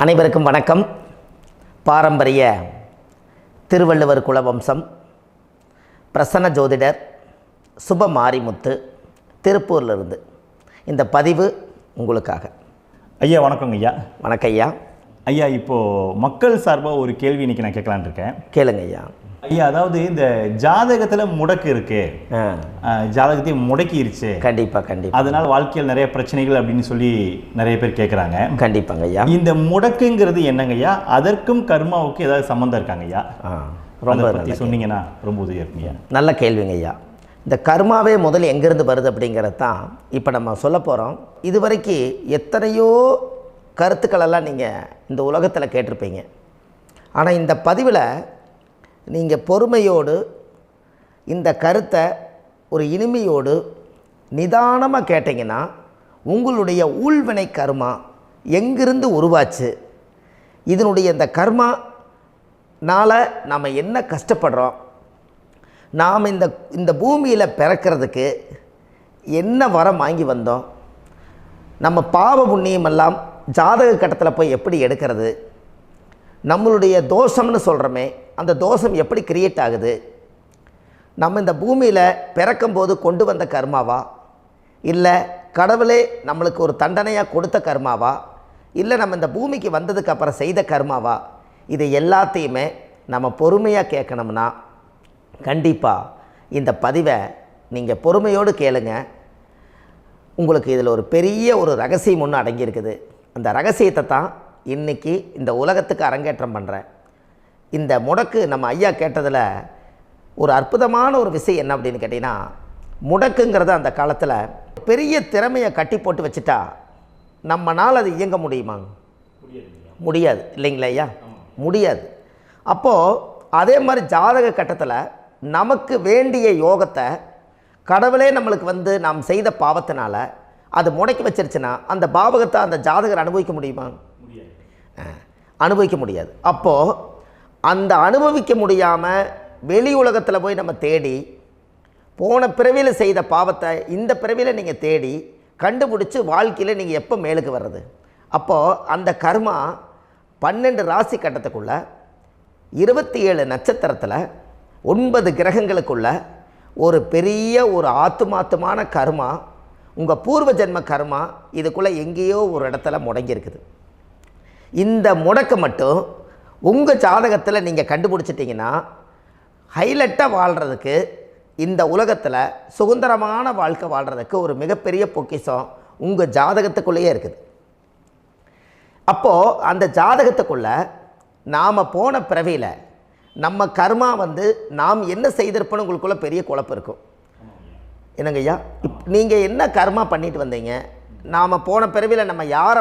அனைவருக்கும் வணக்கம். பாரம்பரிய திருவள்ளுவர் குலவம்சம் பிரசன்ன ஜோதிடர் சுப மாரிமுத்து திருப்பூரிலிருந்து இந்த பதிவு உங்களுக்காக. ஐயா வணக்கங்க ஐயா. வணக்கம் ஐயா. ஐயா இப்போது மக்கள் சார்பாக ஒரு கேள்வி இன்றைக்கி நான் கேட்கலான் இருக்கேன். கேளுங்க ஐயா. ஐயா, அதாவது இந்த ஜாதகத்தில் முடக்கு இருக்கு, ஜாதகத்தையும் முடக்கிருச்சு, கண்டிப்பாக அதனால் வாழ்க்கையில் நிறைய பிரச்சனைகள் அப்படின்னு சொல்லி நிறைய பேர் கேட்குறாங்க. கண்டிப்பாங்க ஐயா. இந்த முடக்குங்கிறது என்னங்க ஐயா? அதற்கும் கர்மாவுக்கு ஏதாவது சம்மந்தம் இருக்காங்க ஐயா? ரொம்ப பற்றி சொன்னீங்கன்னா ரொம்ப உதவியாக இருக்குங்க. நல்ல கேள்விங்க ஐயா. இந்த கர்மாவே முதல்ல எங்கேருந்து வருது அப்படிங்கிறது தான் இப்போ நம்ம சொல்ல போகிறோம். இதுவரைக்கும் எத்தனையோ கருத்துக்களெல்லாம் நீங்கள் இந்த உலகத்தில் கேட்டிருப்பீங்க. ஆனால் இந்த பதிவில் நீங்கள் பொறுமையோடு இந்த கருத்தை ஒரு இனிமையோடு நிதானமாக கேட்டிங்கன்னா உங்களுடைய ஊழ்வினை கர்மா எங்கிருந்து உருவாச்சு, இதனுடைய இந்த கர்மானால் நாம் என்ன கஷ்டப்படுறோம், நாம் இந்த பூமியில் பிறக்கிறதுக்கு என்ன வரம் வாங்கி வந்தோம், நம்ம பாவ புண்ணியமெல்லாம் ஜாதக கட்டத்தில் போய் எப்படி எடுக்கிறது, நம்மளுடைய தோஷம்னு சொல்கிறோமே அந்த தோஷம் எப்படி கிரியேட் ஆகுது, நம்ம இந்த பூமியில் பிறக்கும்போது கொண்டு வந்த கர்மாவா, இல்லை கடவுளே நம்மளுக்கு ஒரு தண்டனையாக கொடுத்த கர்மாவா, இல்லை நம்ம இந்த பூமிக்கு வந்ததுக்கு அப்புறம் செய்த கர்மாவா, இது எல்லாத்தையுமே நம்ம பொறுமையாக கேட்கணும்னா கண்டிப்பாக இந்த பதிவை நீங்கள் பொறுமையோடு கேளுங்க. உங்களுக்கு இதில் ஒரு பெரிய ஒரு ரகசியம் ஒன்று அடங்கியிருக்குது. அந்த ரகசியத்தை தான் இன்றைக்கி இந்த உலகத்துக்கு அரங்கேற்றம் பண்ணுறேன். இந்த முடக்கு நம்ம ஐயா கேட்டதில் ஒரு அற்புதமான ஒரு விஷயம் என்ன அப்படின்னு கேட்டிங்கன்னா, முடக்குங்கிறது அந்த காலத்தில் பெரிய திறமையை கட்டி போட்டு வச்சுட்டா நம்மனால் அது இயங்க முடியுமாங்க? முடியாது இல்லைங்களா ஐயா? முடியாது. அப்போது அதே மாதிரி ஜாதக கட்டத்தில் நமக்கு வேண்டிய யோகத்தை கடவுளே நம்மளுக்கு நாம் செய்த பாவத்தினால அது முடக்கி வச்சிருச்சுன்னா அந்த பாவகத்தை அந்த ஜாதகர் அனுபவிக்க முடியுமா? அனுபவிக்க முடியாது. அப்போது அந்த அனுபவிக்க முடியாமல் வெளி உலகத்தில் போய் நம்ம தேடி போன பிறவியில் செய்த பாவத்தை இந்த பிறவியில் நீங்கள் தேடி கண்டுபிடிச்சி வாழ்க்கையில் நீங்கள் எப்போ மேலுக்கு வர்றது? அப்போது அந்த கர்மா 12 ராசி கட்டத்துக்குள்ள 27 நட்சத்திரத்தில் 9 கிரகங்களுக்குள்ள ஒரு பெரிய ஒரு ஆத்துமாத்துமான கர்மா, உங்கள் பூர்வ ஜென்ம கர்மா இதுக்குள்ளே எங்கேயோ ஒரு இடத்துல முடங்கியிருக்குது. இந்த முடக்க மட்டும் உங்கள் ஜாதகத்தில் நீங்கள் கண்டுபிடிச்சிட்டிங்கன்னா ஹைலைட்டாக வாழ்கிறதுக்கு, இந்த உலகத்தில் சுதந்திரமான வாழ்க்கை வாழ்கிறதுக்கு ஒரு மிகப்பெரிய பொக்கிஷம் உங்கள் ஜாதகத்துக்குள்ளேயே இருக்குது. அப்போது அந்த ஜாதகத்துக்குள்ளே நாம் போன பிறவியில் நம்ம கர்மா நாம் என்ன செய்திருப்போன்னு உங்களுக்குள்ளே பெரிய குழப்பம் இருக்கும். என்னங்க ஐயா, நீங்கள் என்ன கர்மா பண்ணிட்டு வந்தீங்க, நாம் போன பிறவியில் நம்ம யாரை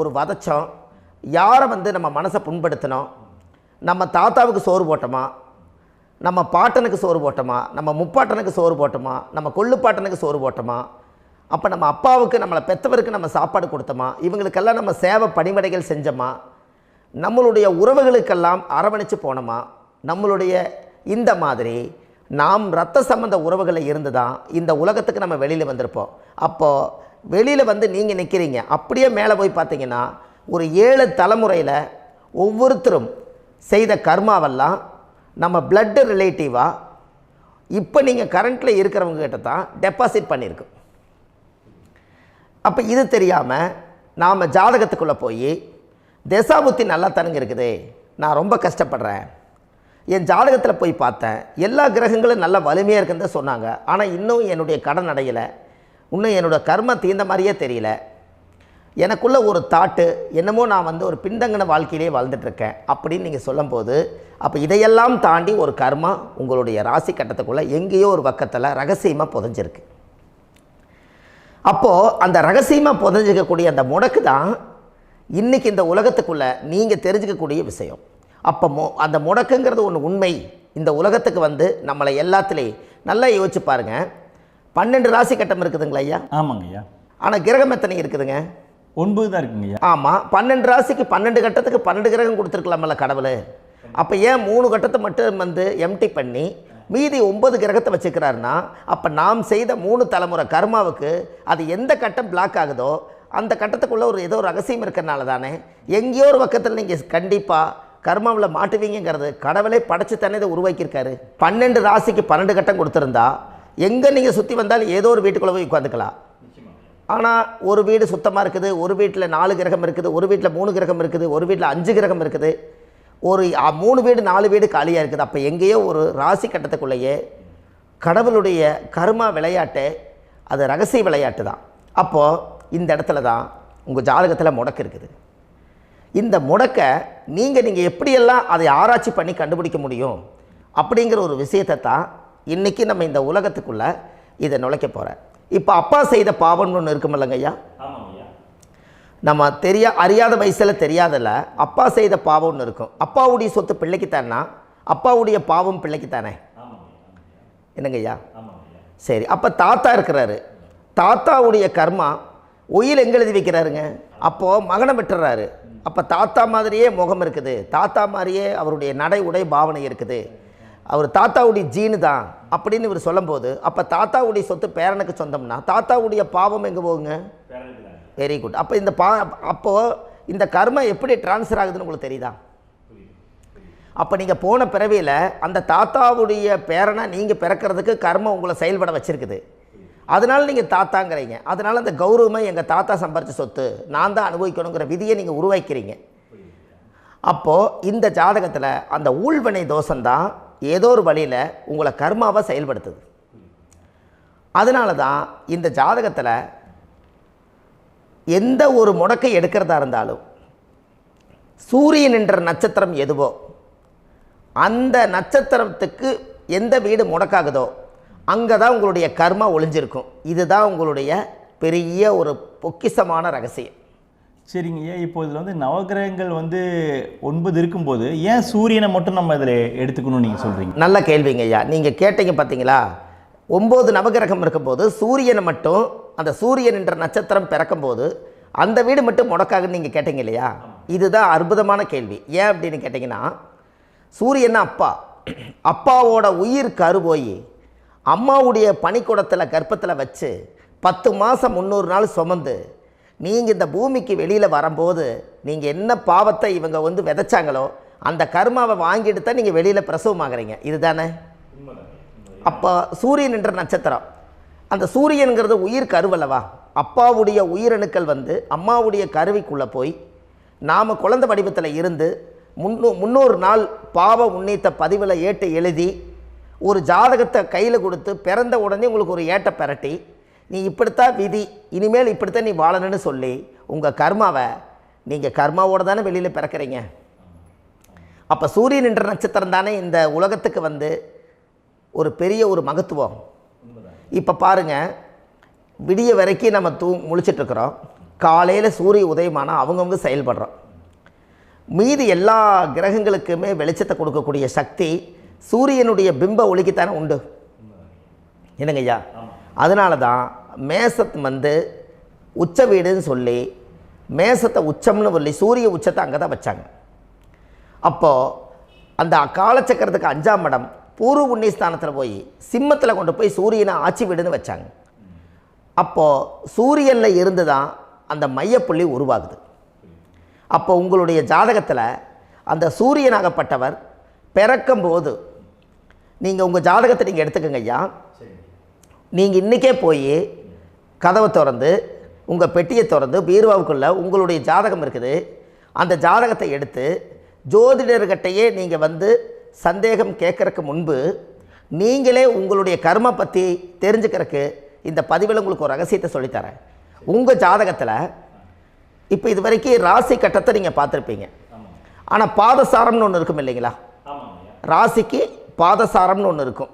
ஒரு வதச்சோம், யாரை நம்ம மனசை புண்படுத்தினோம், நம்ம தாத்தாவுக்கு சோறு போட்டோமா, நம்ம பாட்டனுக்கு சோறு போட்டோமா, நம்ம முப்பாட்டனுக்கு சோறு போட்டோமா, நம்ம கொள்ளுப்பாட்டனுக்கு சோறு போட்டோமா, அப்போ நம்ம அப்பாவுக்கு நம்மளை பெற்றவருக்கு நம்ம சாப்பாடு கொடுத்தோமா, இவங்களுக்கெல்லாம் நம்ம சேவை பணிமடைகள் செஞ்சோமா, நம்மளுடைய உறவுகளுக்கெல்லாம் அரவணைச்சு போனோமா, நம்மளுடைய இந்த மாதிரி நாம் இரத்த சம்பந்த உறவுகளை இருந்து தான் இந்த உலகத்துக்கு நம்ம வெளியில் வந்திருப்போம். அப்போது வெளியில் நீங்கள் நிற்கிறீங்க, அப்படியே மேலே போய் பார்த்தீங்கன்னா ஒரு 7 தலைமுறையில் ஒவ்வொருத்தரும் செய்த கர்மாவெல்லாம் நம்ம பிளட்டு ரிலேட்டிவாக இப்போ நீங்கள் கரண்ட்டில் இருக்கிறவங்க கிட்ட தான் டெபாசிட் பண்ணியிருக்கோம். அப்போ இது தெரியாமல் நாம் ஜாதகத்துக்குள்ளே போய் தசாபுத்தி நல்லா தனுங்க இருக்குது, நான் ரொம்ப கஷ்டப்படுறேன், என் ஜாதகத்தில் போய் பார்த்தேன் எல்லா கிரகங்களும் நல்ல வலிமையாக இருக்குன்னு தான் சொன்னாங்க, ஆனால் இன்னும் என்னுடைய கடன் அடையலை, இன்னும் என்னோடய கர்ம தீர்ந்த மாதிரியே தெரியல, எனக்குள்ளே ஒரு தாட்டு என்னமோ நான் ஒரு பின்தங்கின வாழ்க்கையிலே வாழ்ந்துட்டுருக்கேன் அப்படின்னு நீங்கள் சொல்லும்போது, அப்போ இதையெல்லாம் தாண்டி ஒரு கர்மா உங்களுடைய ராசி கட்டத்துக்குள்ளே எங்கேயோ ஒரு பக்கத்தில் ரகசியமாக புதைஞ்சிருக்கு. அப்போது அந்த ரகசியமாக புதைஞ்சிக்கக்கூடிய அந்த முடக்கு தான் இன்றைக்கி இந்த உலகத்துக்குள்ளே நீங்கள் தெரிஞ்சுக்கக்கூடிய விஷயம். அப்போ அந்த முடக்குங்கிறது ஒன்று உண்மை. இந்த உலகத்துக்கு நம்மளை எல்லாத்துலேயும் நல்லா யோசிச்சு பாருங்கள். 12 ராசி கட்டம் இருக்குதுங்களா ஐயா? ஆமாங்க ஐயா. ஆனால் கிரகம் எத்தனை இருக்குதுங்க? 9 தான் இருக்குங்க ஐயா. ஆமாம், 12 ராசிக்கு 12 கட்டத்துக்கு 12 கிரகம் கொடுத்துருக்கலாமல்ல கடவுள். அப்போ ஏன் 3 கட்டத்தை மட்டும் எம்டி பண்ணி மீதி 9 கிரகத்தை வச்சுக்கிறாருன்னா, அப்போ நாம் செய்த 3 தலைமுறை கர்மாவுக்கு அது எந்த கட்டம் பிளாக் ஆகுதோ அந்த கட்டத்துக்குள்ளே ஏதோ ஒரு ரகசியம் இருக்கிறனால தானே எங்கேயோ ஒரு பக்கத்தில் நீங்கள் கண்டிப்பாக கர்மாவில் மாட்டுவீங்கிறது கடவுளே படைச்சு தானே இதை உருவாக்கியிருக்காரு. 12 ராசிக்கு 12 கட்டம் கொடுத்துருந்தா எங்கே நீங்கள் சுற்றி வந்தாலும் ஏதோ ஒரு வீட்டுக்குள்ளே போய் உட்காந்துக்கலாம். ஆனால் ஒரு வீடு சுத்தமாக இருக்குது, ஒரு வீட்டில் 4 கிரகம் இருக்குது, ஒரு வீட்டில் 3 கிரகம் இருக்குது, ஒரு வீட்டில் 5 கிரகம் இருக்குது, ஒரு 3 வீடு 4 வீடு காலியாக இருக்குது. அப்போ எங்கேயோ ஒரு ராசி கட்டத்துக்குள்ளேயே கடவுளுடைய கர்மா விளையாட்டு, அது ரகசிய விளையாட்டு தான். அப்போது இந்த இடத்துல தான் உங்கள் ஜாதகத்தில் முடக்கு இருக்குது. இந்த முடக்கை நீங்கள் எப்படியெல்லாம் அதை ஆராய்ச்சி பண்ணி கண்டுபிடிக்க முடியும் அப்படிங்கிற ஒரு விஷயத்தை தான் இன்றைக்கி நம்ம இந்த உலகத்துக்குள்ளே இதை நுழைக்க போகிறேன். இப்போ அப்பா செய்த பாவம்னு ஒன்று இருக்குமில்லங்க ஐயா, நம்ம அறியாத வயசில் தெரியாதில்ல, அப்பா செய்த பாவம்னு இருக்கும். அப்பாவுடைய சொத்து பிள்ளைக்குத்தானா, அப்பாவுடைய பாவம் பிள்ளைக்குத்தானே, என்னங்க ஐயா? சரி, அப்போ தாத்தா இருக்கிறாரு, தாத்தாவுடைய கர்மா உயிர் எங்கே எழுதி வைக்கிறாருங்க? அப்போது மகனை விட்டுறாரு. அப்போ தாத்தா மாதிரியே முகம் இருக்குது, தாத்தா மாதிரியே அவருடைய நடை உடை பாவனை இருக்குது, அவர் தாத்தாவுடைய ஜீனு தான் அப்படின்னு இவர் சொல்லும்போது, அப்போ தாத்தாவுடைய சொத்து பேரனுக்கு சொந்தம்னா தாத்தாவுடைய பாவம் எங்கே போகுங்க? Very good. அப்போ அப்போது இந்த கர்மா எப்படி டிரான்ஸ்ஃபர் ஆகுதுன்னு உங்களுக்கு தெரியுதா? அப்போ நீங்கள் போன பிறவியில் அந்த தாத்தாவுடைய பேரனை நீங்கள் பிறக்கிறதுக்கு கர்மம் உங்களை செயல்பட வச்சுருக்குது. அதனால் நீங்கள் தாத்தாங்கிறீங்க. அதனால் அந்த கௌரவமாக எங்கள் தாத்தா சம்பாரித்த சொத்து நான் தான் அனுபவிக்கணுங்கிற விதியை நீங்கள் உருவாக்கிறீங்க. அப்போது இந்த ஜாதகத்தில் அந்த ஊழ்வினை தோஷந்தான் ஏதோ ஒரு வழியில் உங்களை கர்மாவை செயல்படுத்துது. அதனால தான் இந்த ஜாதகத்தில் எந்த ஒரு முடக்கை எடுக்கிறதா இருந்தாலும் சூரியன் என்ற நட்சத்திரம் எதுவோ அந்த நட்சத்திரத்துக்கு எந்த வீடு முடக்காகுதோ அங்கே தான் உங்களுடைய கர்மா ஒளிஞ்சிருக்கும். இதுதான் உங்களுடைய பெரிய ஒரு பொக்கிஷமான ரகசியம். சரிங்க ஐயா, இப்போ இதில் நவகிரகங்கள் 9 இருக்கும்போது ஏன் சூரியனை மட்டும் நம்ம இதில் எடுத்துக்கணும்னு நீங்கள் சொல்கிறீங்க? நல்ல கேள்விங்க ஐயா. நீங்கள் கேட்டீங்க பார்த்தீங்களா, 9 நவகிரகம் இருக்கும்போது சூரியனை மட்டும், அந்த சூரியன் என்ற நட்சத்திரம் பிறக்கும்போது அந்த வீடு மட்டும் முடக்காகுன்னு நீங்கள் கேட்டீங்க இல்லையா? இதுதான் அற்புதமான கேள்வி. ஏன் அப்படின்னு கேட்டிங்கன்னா, சூரியன் அப்பாவோட உயிர் கரு போய் அம்மாவுடைய பனிக்கூடத்தில் கர்ப்பத்தில் வச்சு 10 மாதம் 300 நாள் சுமந்து நீங்கள் இந்த பூமிக்கு வெளியில் வரும்போது நீங்கள் என்ன பாவத்தை இவங்க விதைச்சாங்களோ அந்த கர்மாவை வாங்கிட்டு தான் நீங்கள் வெளியில் பிரசவமாகறீங்க. இதுதானே? அப்போ சூரியன் என்ற நட்சத்திரம், அந்த சூரியனுங்கிறது உயிர் கருவல்லவா, அப்பாவுடைய உயிரணுக்கள் அம்மாவுடைய கருவிக்குள்ளே போய் நாம் குழந்தை வடிவத்தில் இருந்து 300 நாள் பாவ உன்னித்த பதிவில் ஏட்டு எழுதி ஒரு ஜாதகத்தை கையில் கொடுத்து பிறந்த உடனே உங்களுக்கு ஒரு ஏட்டை பெரட்டி நீ இப்படித்தான் விதி, இனிமேல் இப்படித்தான் நீ வாழணும்னு சொல்லி உங்கள் கர்மாவை நீங்கள் கர்மாவோடு தானே வெளியில் பிறக்கிறீங்க. அப்போ சூரியன் என்ற நட்சத்திரம் தானே இந்த உலகத்துக்கு ஒரு பெரிய ஒரு மகத்துவம். இப்போ பாருங்கள், விடிய வரைக்கும் நம்ம முழிச்சிட்ருக்குறோம், காலையில் சூரிய உதயமானால் அவங்கவுங்க செயல்படுறோம். மீதி எல்லா கிரகங்களுக்குமே வெளிச்சத்தை கொடுக்கக்கூடிய சக்தி சூரியனுடைய பிம்ப ஒளிக்குத்தானே உண்டு, என்னங்க ஐயா? அதனால தான் மேசத்து உச்ச வீடுன்னு சொல்லி மேசத்தை உச்சம்னு சொல்லி சூரிய உச்சத்தை அங்கே தான் வச்சாங்க. அப்போது அந்த காலச்சக்கரத்துக்கு 5ஆம் இடம் பூர்வ புண்ணியஸ்தானத்தில் போய் சிம்மத்தில் கொண்டு போய் சூரியனை ஆட்சி வீடுன்னு வச்சாங்க. அப்போது சூரியனில் இருந்து தான் அந்த மையப்புள்ளி உருவாகுது. அப்போ உங்களுடைய ஜாதகத்தில் அந்த சூரியனாகப்பட்டவர் பிறக்கும்போது நீங்கள் உங்கள் ஜாதகத்தை நீங்கள் எடுத்துக்கங்க ஐயா. நீங்கள் இன்றைக்கே போய் கதவை திறந்து உங்கள் பெட்டியை திறந்து பீர்வாவுக்குள்ளே உங்களுடைய ஜாதகம் இருக்குது, அந்த ஜாதகத்தை எடுத்து ஜோதிடர்கிட்டையே நீங்கள் சந்தேகம் கேட்குறக்கு முன்பு நீங்களே உங்களுடைய கர்ம பற்றி தெரிஞ்சுக்கிறதுக்கு இந்த பதிவில் உங்களுக்கு ஒரு ரகசியத்தை சொல்லித்தரேன். உங்கள் ஜாதகத்தில் இப்போ இது வரைக்கும் ராசி கட்டத்தை நீங்கள் பார்த்துருப்பீங்க, ஆனால் பாதசாரம்னு ஒன்று இருக்கும் இல்லைங்களா? ராசிக்கு பாதசாரம்னு ஒன்று இருக்கும்.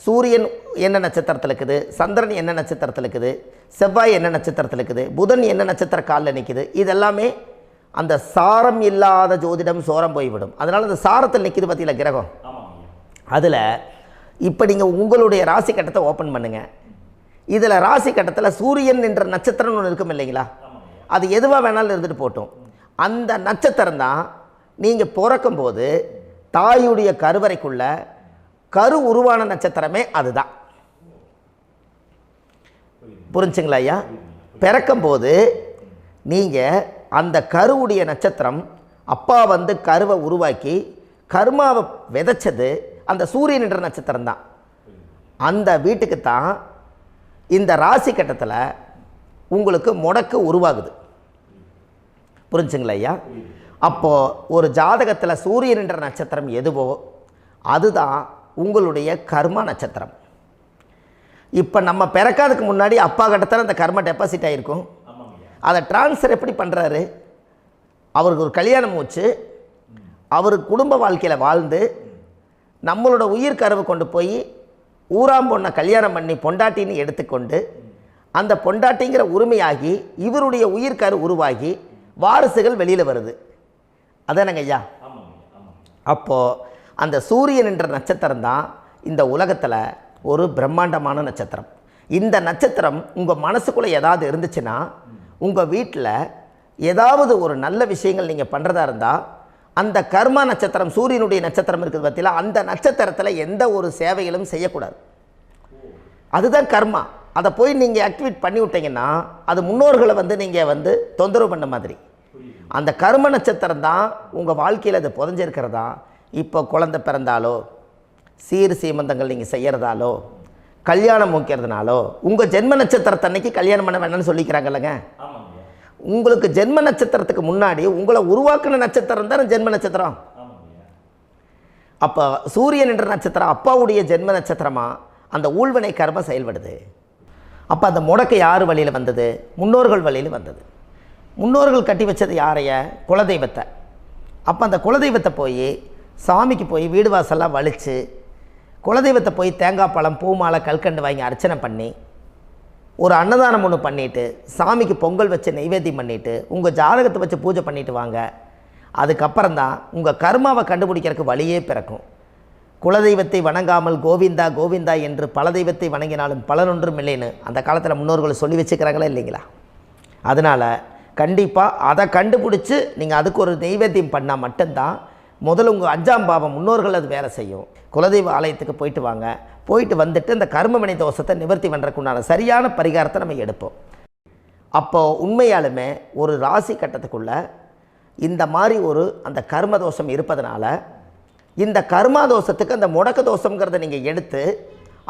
சூரியன் என்ன நட்சத்திரத்தில் இருக்குது, சந்திரன் என்ன நட்சத்திரத்தில் இருக்குது, செவ்வாய் என்ன நட்சத்திரத்தில் இருக்குது, புதன் என்ன நட்சத்திர காலில் நிற்குது, இதெல்லாமே அந்த சாரம் இல்லாத ஜோதிடம் சோரம் போய்விடும். அதனால் அந்த சாரத்தில் நிற்கிது பார்த்தீங்களா கிரகம், அதில் இப்போ நீங்கள் உங்களுடைய ராசி கட்டத்தை ஓப்பன் பண்ணுங்கள். இதில் ராசி கட்டத்தில் சூரியன் என்ற நட்சத்திரம்னு ஒன்று இருக்கும் இல்லைங்களா? அது எதுவாக வேணாலும் இருந்துட்டு போட்டோம். அந்த நட்சத்திரம் தான் நீங்கள் பிறக்கும்போது தாயுடைய கருவறைக்குள்ள கரு உருவான நட்சத்திரமே அதுதான். புரிஞ்சுங்களா ஐயா? பிறக்கும்போது நீங்கள் அந்த கருவுடைய நட்சத்திரம் அப்பா வந்து கருவை உருவாக்கி கர்மாவை விதைச்சது அந்த சூரியன் என்ற நட்சத்திரம் தான். அந்த வீட்டுக்கு தான் இந்த ராசி கட்டத்தில் உங்களுக்கு முடக்கு உருவாகுது. புரிஞ்சுங்களா ஐயா? அப்போது ஒரு ஜாதகத்தில் சூரியன் என்ற நட்சத்திரம் எதுவோ அதுதான் உங்களுடைய கர்மா நட்சத்திரம். இப்போ நம்ம பிறக்காதுக்கு முன்னாடி அப்பா கட்டத்தில் அந்த கர்மா டெபாசிட் ஆகிருக்கும். அதை ட்ரான்ஸ்ஃபர் எப்படி பண்ணுறாரு? அவருக்கு ஒரு கல்யாணம் வச்சு அவர் குடும்ப வாழ்க்கையில் வாழ்ந்து நம்மளோட உயிர் கருவை கொண்டு போய் ஊராம் பொண்ணை கல்யாணம் பண்ணி பொண்டாட்டின்னு எடுத்துக்கொண்டு அந்த பொண்டாட்டிங்கிற உரிமையாகி இவருடைய உயிர் கரு உருவாகி வாரிசுகள் வெளியில் வருது. அதானங்க ஐயா? அப்போது அந்த சூரியன் என்ற நட்சத்திரம் தான் இந்த உலகத்தில் ஒரு பிரம்மாண்டமான நட்சத்திரம். இந்த நட்சத்திரம் உங்கள் மனசுக்குள்ளே ஏதாவது இருந்துச்சுன்னா உங்கள் வீட்டில் ஏதாவது ஒரு நல்ல விஷயங்கள் நீங்கள் பண்ணுறதா இருந்தால் அந்த கர்மா நட்சத்திரம் சூரியனுடைய நட்சத்திரம் இருக்குது பார்த்தீங்களா, அந்த நட்சத்திரத்தில் எந்த ஒரு சேவைகளும் செய்யக்கூடாது. அதுதான் கர்மா. அதை போய் நீங்கள் ஆக்டிவேட் பண்ணி விட்டீங்கன்னா அது முன்னோர்களை வந்து நீங்கள் வந்து தொந்தரவு பண்ண மாதிரி. அந்த கர்ம நட்சத்திரம் தான் உங்கள் வாழ்க்கையில் அது புதஞ்சிருக்கிறதா. இப்போ குழந்தை பிறந்தாலோ சீர் சீமந்தங்கள் நீங்கள் செய்கிறதாலோ கல்யாணம் முக்கிறதுனாலோ உங்கள் ஜென்ம நட்சத்திரத்தன்னைக்கு கல்யாணம் பண்ண வேண்டாம்னு சொல்லிக்கிறாங்கல்லங்க. உங்களுக்கு ஜென்ம நட்சத்திரத்துக்கு முன்னாடி உங்களை உருவாக்குன நட்சத்திரம் தான் ஜென்ம நட்சத்திரம். அப்போ சூரியன் என்ற நட்சத்திரம் அப்பாவுடைய ஜென்ம நட்சத்திரமாக அந்த ஊழ்வினை கர்மம் செயல்படுது. அப்போ அந்த முடக்கு யார் வழியில் வந்தது? முன்னோர்கள் வழியில் வந்தது. முன்னோர்கள் கட்டி வச்சது யாரைய? குலதெய்வத்தை. அப்போ அந்த குலதெய்வத்தை போய் சாமிக்கு போய் வீடு வாசல்லாம் வலித்து குலதெய்வத்தை போய் தேங்காய் பழம் பூ மாலை கல்கண்டு வாங்கி அர்ச்சனை பண்ணி ஒரு அன்னதானம் ஒன்று பண்ணிவிட்டு சாமிக்கு பொங்கல் வச்சு நைவேத்தியம் பண்ணிவிட்டு உங்கள் ஜாதகத்தை வச்சு பூஜை பண்ணிவிட்டு வாங்க. அதுக்கப்புறம் தான் உங்கள் கர்மாவை கண்டுபிடிக்கிறதுக்கு வழியே பிறக்கும். குலதெய்வத்தை வணங்காமல் கோவிந்தா கோவிந்தா என்று பல தெய்வத்தை வணங்கினாலும் பலனொன்றும் இல்லைன்னு அந்த காலத்தில் முன்னோர்கள் சொல்லி வச்சுக்கிறாங்களா இல்லைங்களா? அதனால் கண்டிப்பாக அதை கண்டுபிடிச்சி நீங்கள் அதுக்கு ஒரு நைவேத்தியம் பண்ணால் மட்டும்தான் முதல்ல உங்கள் 5ஆம் பாவம் முன்னோர்கள் அது வேலை செய்யும். குலதெய்வ ஆலயத்துக்கு போயிட்டு வாங்க. போயிட்டு வந்துட்டு இந்த கர்மவினை தோஷத்தை நிவர்த்தி பண்ணுறதுக்குண்டான சரியான பரிகாரத்தை நம்ம எடுப்போம். அப்போது உண்மையாலுமே ஒரு ராசி கட்டத்துக்குள்ளே இந்த மாதிரி ஒரு அந்த கர்ம தோஷம் இருப்பதனால இந்த கர்மா தோஷத்துக்கு அந்த முடக்க தோஷங்கிறத நீங்கள் எடுத்து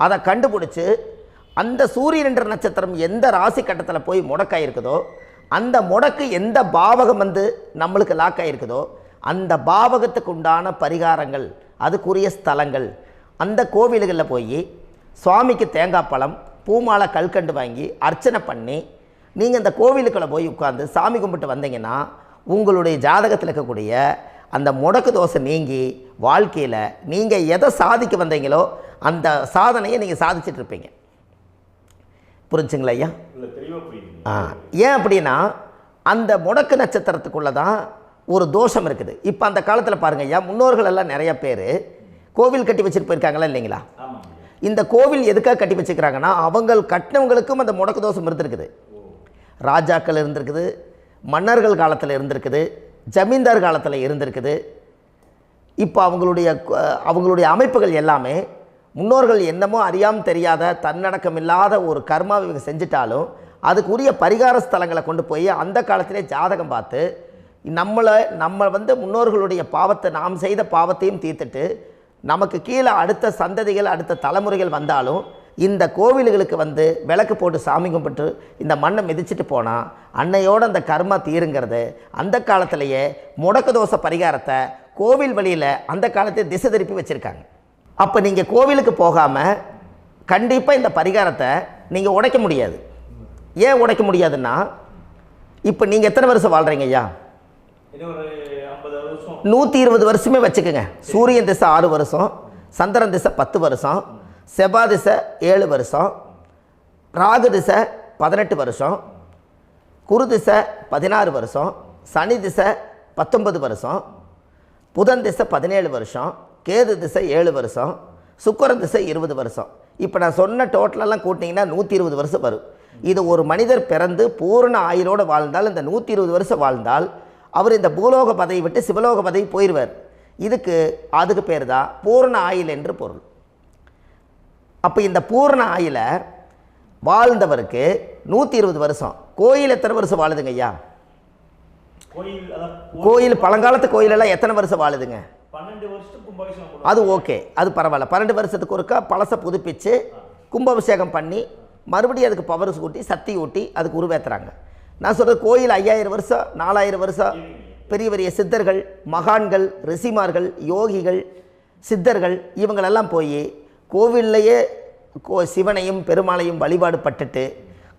அதை கண்டுபிடிச்சி அந்த சூரியன் என்ற நட்சத்திரம் எந்த ராசி கட்டத்தில் போய் முடக்காயிருக்குதோ அந்த முடக்கு எந்த பாவகம் வந்து நம்மளுக்கு லாக் ஆகிருக்குதோ அந்த பாவகத்துக்கு உண்டான பரிகாரங்கள் அதுக்குரிய ஸ்தலங்கள் அந்த கோவில்களில் போய் சுவாமிக்கு தேங்காய் பழம் பூமாலை கல்கண்டு வாங்கி அர்ச்சனை பண்ணி நீங்கள் இந்த கோவிலுக்குள்ளே போய் உட்காந்து சாமி கும்பிட்டு வந்தீங்கன்னா உங்களுடைய ஜாதகத்தில் இருக்கக்கூடிய அந்த முடக்கு தோசை நீங்கி வாழ்க்கையில் நீங்கள் எதை சாதிக்க வந்தீங்களோ அந்த சாதனையை நீங்கள் சாதிச்சிட்ருப்பீங்க. புரிஞ்சுங்களா ஐயா? ஏன் அப்படின்னா அந்த முடக்கு நட்சத்திரத்துக்குள்ளே தான் ஒரு தோஷம் இருக்குது. இப்போ அந்த காலத்தில் பாருங்கள் ஐயா, முன்னோர்கள் எல்லாம் நிறைய பேர் கோவில் கட்டி வச்சுட்டு போயிருக்காங்களா இல்லைங்களா? இந்த கோவில் எதுக்காக கட்டி வச்சுக்கிறாங்கன்னா அவங்க கட்டினவங்களுக்கும் அந்த முடக்கு தோஷம் இருந்திருக்குது. ராஜாக்கள் இருந்திருக்குது, மன்னர்கள் காலத்தில் இருந்திருக்குது, ஜமீன்தார் காலத்தில் இருந்திருக்குது. இப்போ அவங்களுடைய அமைப்புகள் எல்லாமே முன்னோர்கள் என்னமோ அறியாமல் தெரியாத தன்னடக்கம் இல்லாத ஒரு கர்மாவை இவங்க செஞ்சிட்டாலும் அதுக்குரிய பரிகார ஸ்தலங்களை கொண்டு போய் அந்த காலத்திலே ஜாதகம் பார்த்து நம்ம வந்து முன்னோர்களுடைய பாவத்தை நாம் செய்த பாவத்தையும் தீர்த்துட்டு நமக்கு கீழே அடுத்த சந்ததிகள் அடுத்த தலைமுறைகள் வந்தாலும் இந்த கோவில்களுக்கு வந்து விளக்கு போட்டு சாமி கும்பிட்டு இந்த மண்ணை மிதிச்சுட்டு போனால் அன்னையோடு அந்த கர்மா தீருங்கிறது அந்த காலத்திலேயே முடக்க தோஷ பரிகாரத்தை கோவில் வழியில் அந்த காலத்தை திசை திருப்பி வச்சுருக்காங்க. அப்போ நீங்கள் கோவிலுக்கு போகாமல் கண்டிப்பாக இந்த பரிகாரத்தை நீங்கள் உடைக்க முடியாது. ஏன் உடைக்க முடியாதுன்னா இப்போ நீங்கள் எத்தனை வருஷம் வாழ்கிறீங்க ஐயா? 120 வருஷமே வச்சுக்கோங்க. சூரியன் திசை 6 வருஷம், சந்திரன் திசை 10 வருஷம், செவ்வாய் திசை 7 வருஷம், ராகு திசை 18 வருஷம், குரு திசை 16 வருஷம், சனி திசை 19 வருஷம், புதன் திசை 17 வருஷம், கேது திசை 7 வருஷம், சுக்கிரன் திசை 20 வருஷம். இப்போ நான் சொன்ன டோட்டலெல்லாம் கூட்டிங்கன்னா 120 வருஷம் வரும். இது ஒரு மனிதர் பிறந்து பூரண ஆயுளோடு வாழ்ந்தால் இந்த 120 வருஷம் வாழ்ந்தால் அவர் இந்த பூலோக பதவி விட்டு சிவலோக பதவி போயிடுவார். அதுக்கு பேர் தான் பூரண ஆயுள் என்று பொருள். அப்போ இந்த பூரண ஆயுளை வாழ்ந்தவருக்கு 120 வருஷம். கோயில் எத்தனை வருஷம் வாழுதுங்க ஐயா? கோயில் பழங்காலத்து கோயிலெல்லாம் எத்தனை வருஷம் வாழுதுங்க? 12 வருஷத்துக்கு கும்பாபிஷேகம். அது ஓகே, அது பரவாயில்ல. 12 வருஷத்துக்கு ஒருக்கா பழசை புதுப்பிச்சு கும்பாபிஷேகம் பண்ணி மறுபடியும் அதுக்கு பவர் ஊட்டி சக்தி ஊட்டி அதுக்கு உருவேற்றுறாங்க. நான் சொல்கிறது கோயில் 5000 வருஷம் 4000 வருஷம் பெரிய பெரிய சித்தர்கள், மகான்கள், ரிஷிமார்கள், யோகிகள், சித்தர்கள் இவங்களெல்லாம் போய் கோவில்லையே சிவனையும் பெருமாளையும் வழிபாடு பட்டுட்டு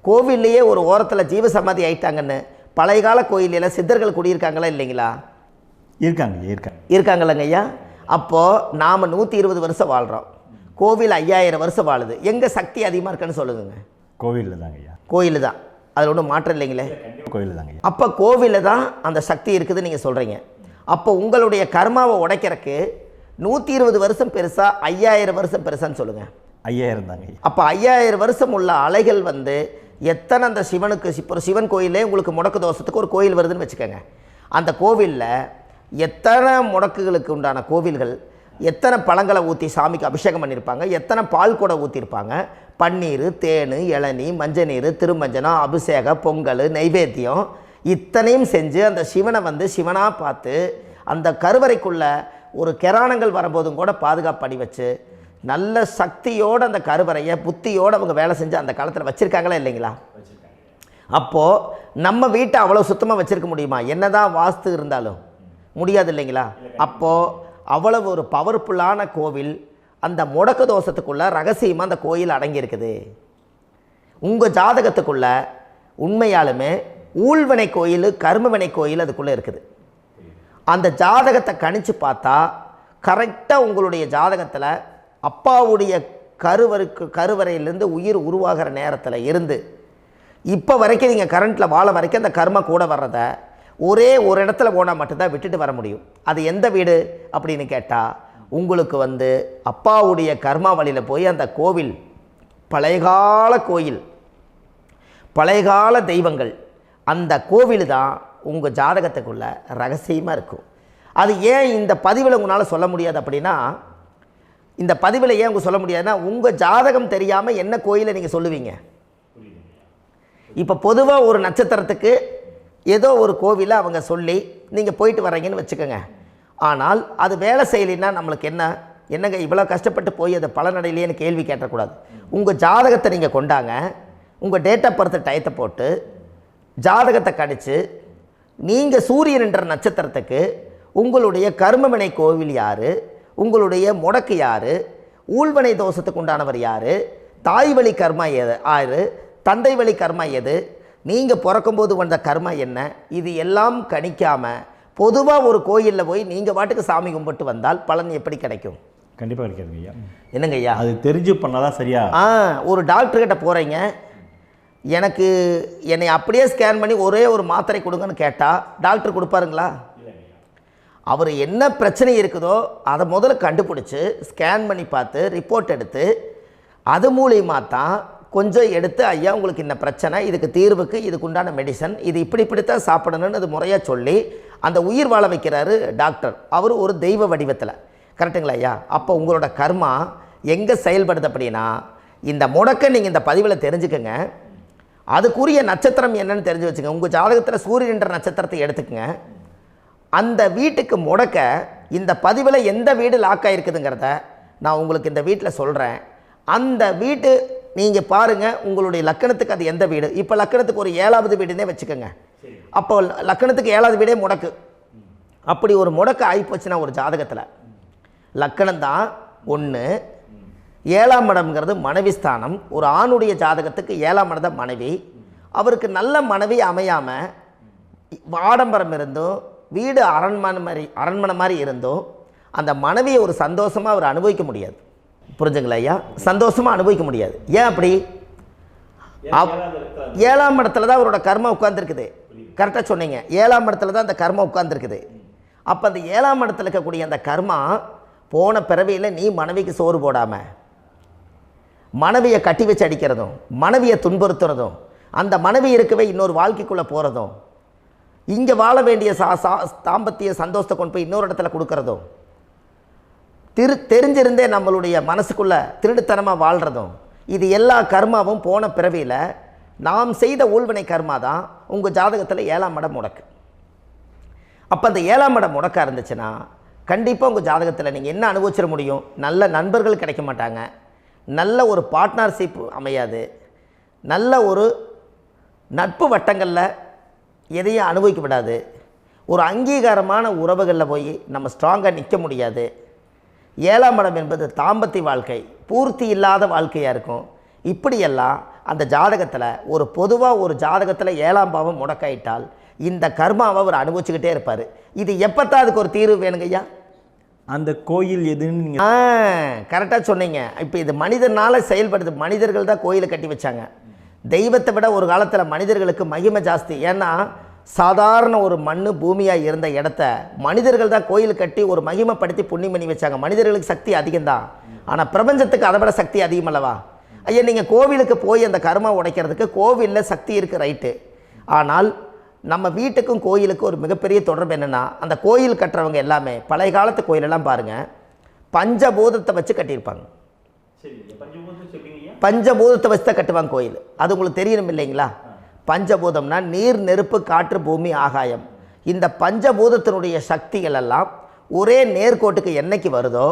கோவில்லையே ஒரு ஓரத்தில் ஜீவசமாதி ஆயிட்டாங்கன்னு பழைய கால கோயிலில் சித்தர்கள் குடியிருக்காங்களா இல்லைங்களா? இருக்காங்கல்லங்க ஐயா. அப்போது நாம் 120 வருஷம் வாழ்கிறோம், கோவில் 5000 வருஷம் வாழுது. எங்கே சக்தி அதிகமாக இருக்குன்னு சொல்லுங்க? கோவிலில் தாங்க ஐயா. கோயில் தான், அதில் ஒன்றும் மாற்றம் இல்லைங்களே. கோயில் தாங்க. அப்போ கோவிலில் தான் அந்த சக்தி இருக்குதுன்னு நீங்கள் சொல்கிறீங்க. அப்போ உங்களுடைய கர்மாவை உடைக்கிறதுக்கு 120 வருஷம் பெருசா 5000 வருஷம் பெருசான்னு சொல்லுங்கள்? 5000 தாங்க. அப்போ 5000 வருஷம் உள்ள அலைகள் வந்து எத்தனை அந்த சிவனுக்கு இப்போ சிவன் கோயிலே உங்களுக்கு முடக்கு தோஷத்துக்கு ஒரு கோயில் வருதுன்னு வச்சுக்கோங்க. அந்த கோவிலில் எத்தனை முடக்குகளுக்கு உண்டான கோவில்கள், எத்தனை பழங்களை ஊற்றி சாமிக்கு அபிஷேகம் பண்ணியிருப்பாங்க, எத்தனை பால் கூட ஊற்றிருப்பாங்க, பன்னீர், தேன், இளநீ, மஞ்சள் நீர், திருமஞ்சனம், அபிஷேகம், பொங்கல், நைவேத்தியம் இத்தனையும் செஞ்சு அந்த சிவனை வந்து சிவனாக பார்த்து அந்த கருவறைக்குள்ள ஒரு கிராணங்கள் வரும்போதும் கூட பாதுகாப்பு பண்ணி வச்சு நல்ல சக்தியோடு அந்த கருவறையை புத்தியோடு அவங்க வேலை செஞ்சு அந்த காலத்தில் வச்சுருக்காங்களா இல்லைங்களா? அப்போது நம்ம வீட்டை அவ்வளோ சுத்தமாக வச்சுருக்க முடியுமா? என்னதான் வாஸ்து இருந்தாலும் முடியாது இல்லைங்களா? அப்போது அவ்வளவு ஒரு பவர்ஃபுல்லான கோவில் அந்த முடக்கு தோஷத்துக்குள்ளே ரகசியமாக அந்த கோயில் அடங்கியிருக்குது. உங்கள் ஜாதகத்துக்குள்ளே உண்மையாலுமே ஊழ்வினை கோயில், கர்மவினை கோயில் அதுக்குள்ளே இருக்குது. அந்த ஜாதகத்தை கணிச்சு பார்த்தா கரெக்டாக உங்களுடைய ஜாதகத்தில் அப்பாவுடைய கருவறையிலேருந்து உயிர் உருவாகிற நேரத்தில் இருந்து இப்போ வரைக்கும் நீங்கள் கரண்ட்டில் வாழ வரைக்கும் அந்த கர்ம கூட வர்றதை ஒரே ஒரு இடத்துல போனால் மட்டும்தான் விட்டுட்டு வர முடியும். அது எந்த வீடு அப்படின்னு கேட்டால் உங்களுக்கு வந்து அப்பாவுடைய கர்மா வழியில் போய் அந்த கோவில் பழையகால கோயில், பழையகால தெய்வங்கள், அந்த கோவில் தான் உங்கள் ஜாதகத்துக்குள்ள ரகசியமாக இருக்கும். அது ஏன் இந்த பதிவில் உங்களால் சொல்ல முடியாது அப்படின்னா, இந்த பதிவில் ஏன் உங்க சொல்ல முடியாதுன்னா உங்கள் ஜாதகம் தெரியாமல் என்ன கோயிலை நீங்கள் சொல்லுவீங்க? இப்போ பொதுவாக ஒரு நட்சத்திரத்துக்கு ஏதோ ஒரு கோவிலை அவங்க சொல்லி நீங்கள் போயிட்டு வர்றீங்கன்னு வச்சுக்கோங்க. ஆனால் அது வேலை செய்யலைன்னா நம்மளுக்கு என்னங்க இவ்வளோ கஷ்டப்பட்டு போய் அதை பலனடையிலேன்னு கேள்வி கேட்டக்கூடாது. உங்கள் ஜாதகத்தை நீங்கள் கொண்டாங்க, உங்கள் டேட் ஆஃப் பர்த் டயத்தை போட்டு ஜாதகத்தை கணிச்சு நீங்கள் சூரியன் என்ற நட்சத்திரத்துக்கு உங்களுடைய கர்மவினை கோவில் யார், உங்களுடைய முடக்கு யார், ஊழ்வனை தோஷத்துக்கு உண்டானவர் யார், தாய் வழி கர்மா யார், தந்தை வழி கர்மா எது, நீங்கள் பிறக்கும்போது வந்த கர்மா என்ன, இது எல்லாம் கணிக்காமல் பொதுவாக ஒரு கோயிலில் போய் நீங்கள் பாட்டுக்கு சாமி கும்பிட்டு வந்தால் பலன் எப்படி கிடைக்கும்? கண்டிப்பாக கிடைக்காதுங்க ஐயா. என்னங்க ஐயா? அது தெரிஞ்சு பண்ணாதான் சரியா? ஒரு டாக்டர்கிட்ட போகிறீங்க, என்னை அப்படியே ஸ்கேன் பண்ணி ஒரே ஒரு மாத்திரை கொடுங்கன்னு கேட்டால் டாக்டர் கொடுப்பாருங்களா? அவர் என்ன பிரச்சனை இருக்குதோ அதை முதல்ல கண்டுபிடிச்சி ஸ்கேன் பண்ணி பார்த்து ரிப்போர்ட் எடுத்து அது மூலியமாக தான் கொஞ்சம் எடுத்து ஐயா உங்களுக்கு இந்த பிரச்சனை, இதுக்கு தீர்வுக்கு இதுக்குண்டான மெடிசன், இது இப்படித்தான் சாப்பிடணும்னு அது முறையாக சொல்லி அந்த உயிர் வாழ வைக்கிறாரு டாக்டர். அவர் ஒரு தெய்வ வடிவத்தில். கரெக்டுங்களா ஐயா? அப்போ உங்களோட கர்மா எங்கே செயல்படுது அப்படின்னா இந்த முடக்க நீங்கள் இந்த பதிவில் தெரிஞ்சுக்கங்க. அதுக்குரிய நட்சத்திரம் என்னன்னு தெரிஞ்சு வச்சுங்க. உங்கள் ஜாதகத்தில் சூரியன் என்ற நட்சத்திரத்தை எடுத்துக்கங்க. அந்த வீட்டுக்கு முடக்க இந்த பதிவில் எந்த வீடு லாக் ஆகிருக்குதுங்கிறத நான் உங்களுக்கு இந்த வீட்டில் சொல்கிறேன். அந்த வீட்டு நீங்கள் பாருங்கள், உங்களுடைய லக்கணத்துக்கு அது எந்த வீடு. இப்போ லக்கணத்துக்கு ஒரு 7வது வீடுன்னே வச்சுக்கோங்க. அப்போ லக்கணத்துக்கு 7வது வீடே முடக்கு. அப்படி ஒரு முடக்கு ஆகிப்போச்சுன்னா ஒரு ஜாதகத்தில் லக்கணம் தான் 1, 7ஆம் இடம்ங்கிறது மனைவி ஸ்தானம். ஒரு ஆணுடைய ஜாதகத்துக்கு 7ஆம் இடம் தான் மனைவி. அவருக்கு நல்ல மனைவி அமையாமல் ஆடம்பரம் இருந்தும் வீடு அரண்மனை மாதிரி இருந்தும் அந்த மனைவியை ஒரு சந்தோஷமாக அவர் அனுபவிக்க முடியாது. புரிஞ்சுங்களா ஐயா? சந்தோஷமாக அனுபவிக்க முடியாது. ஏன் அப்படி? 7ஆம் இடத்துல தான் அவரோட கர்மா உட்கார்ந்துருக்குது. கரெக்டாக சொன்னீங்க. 7ஆம் இடத்துல தான் அந்த கர்மா உட்கார்ந்துருக்குது. அப்போ அந்த 7ஆம் இடத்துல இருக்கக்கூடிய அந்த கர்மா போன பிறவியில் நீ மனைவிக்கு சோறு போடாமல் மனைவியை கட்டி வச்சு அடிக்கிறதும், மனைவியை துன்புறுத்துறதும், அந்த மனைவி இருக்கவே இன்னொரு வாழ்க்கைக்குள்ளே போகிறதும், இங்கே வாழ வேண்டிய தாம்பத்திய சந்தோஷத்தை கொண்டு போய் இன்னொரு இடத்துல கொடுக்கறதும், தெரிஞ்சிருந்தே நம்மளுடைய மனசுக்குள்ளே திருடுத்தனமாக வாழ்கிறதும், இது எல்லா கர்மாவும் போன பிறவியில் நாம் செய்த ஊழ்வினை கர்மா தான் உங்கள் ஜாதகத்தில் 7ஆம் இடம் முடக்கு. அப்போ அந்த 7ஆம் இடம் முடக்கா இருந்துச்சுன்னா கண்டிப்பாக உங்கள் ஜாதகத்தில் நீங்கள் என்ன அனுபவிச்சிட முடியும்? நல்ல நண்பர்கள் கிடைக்க மாட்டாங்க, நல்ல ஒரு பார்ட்னர்ஷிப் அமையாது, நல்ல ஒரு நட்பு வட்டங்களில் எதையும் அனுபவிக்க விடாது, ஒரு அங்கீகாரமான உறவுகளில் போய் நம்ம ஸ்ட்ராங்காக நிற்க முடியாது. 7ஆம் இடம் என்பது தாம்பத்திய வாழ்க்கை, பூர்த்தி இல்லாத வாழ்க்கையாக இருக்கும். இப்படியெல்லாம் அந்த ஜாதகத்தில் ஒரு பொதுவாக ஒரு ஜாதகத்தில் 7ஆம் பாவம் முடக்காயிட்டால் இந்த கர்மாவை அவர் அனுபவிச்சுக்கிட்டே இருப்பார். இது எப்போத்தான் அதுக்கு ஒரு தீர்வு வேணுங்கய்யா? அந்த கோயில் எதுன்னு நீங்கள் கரெக்டாக சொன்னீங்க. இப்போ இது மனிதனால் செயல்படுது. மனிதர்கள் தான் கோயிலை கட்டி வச்சாங்க. தெய்வத்தை விட ஒரு காலத்தில் மனிதர்களுக்கு மகிமை ஜாஸ்தி. ஏன்னா சாதாரண ஒரு மண் பூமியாக இருந்த இடத்த மனிதர்கள் தான் கோயில் கட்டி ஒரு மகிமைப்படுத்தி புண்ணியம் பண்ணி வச்சாங்க. மனிதர்களுக்கு சக்தி அதிகம்தான், ஆனால் பிரபஞ்சத்துக்கு அதை விட சக்தி அதிகம் அல்லவா? ஐயா, நீங்கள் கோவிலுக்கு போய் அந்த கர்மா உடைக்கிறதுக்கு கோவிலில் சக்தி இருக்குது, ரைட்டு. ஆனால் நம்ம வீட்டுக்கும் கோயிலுக்கும் ஒரு மிகப்பெரிய தொடர்பு என்னென்னா, அந்த கோயில் கட்டுறவங்க எல்லாமே பழைய காலத்து கோயிலெல்லாம் பாருங்கள், பஞ்சபூதத்தை வச்சு கட்டியிருப்பாங்க. பஞ்சபூதத்தை வச்சு தான் கட்டுவாங்க கோயில். அது உங்களுக்கு தெரியணும் இல்லைங்களா? பஞ்சபூதம்னா நீர், நெருப்பு, காற்று, பூமி, ஆகாயம். இந்த பஞ்சபூதத்தினுடைய சக்திகள் எல்லாம் ஒரே நேர்கோட்டுக்கு என்னைக்கு வருதோ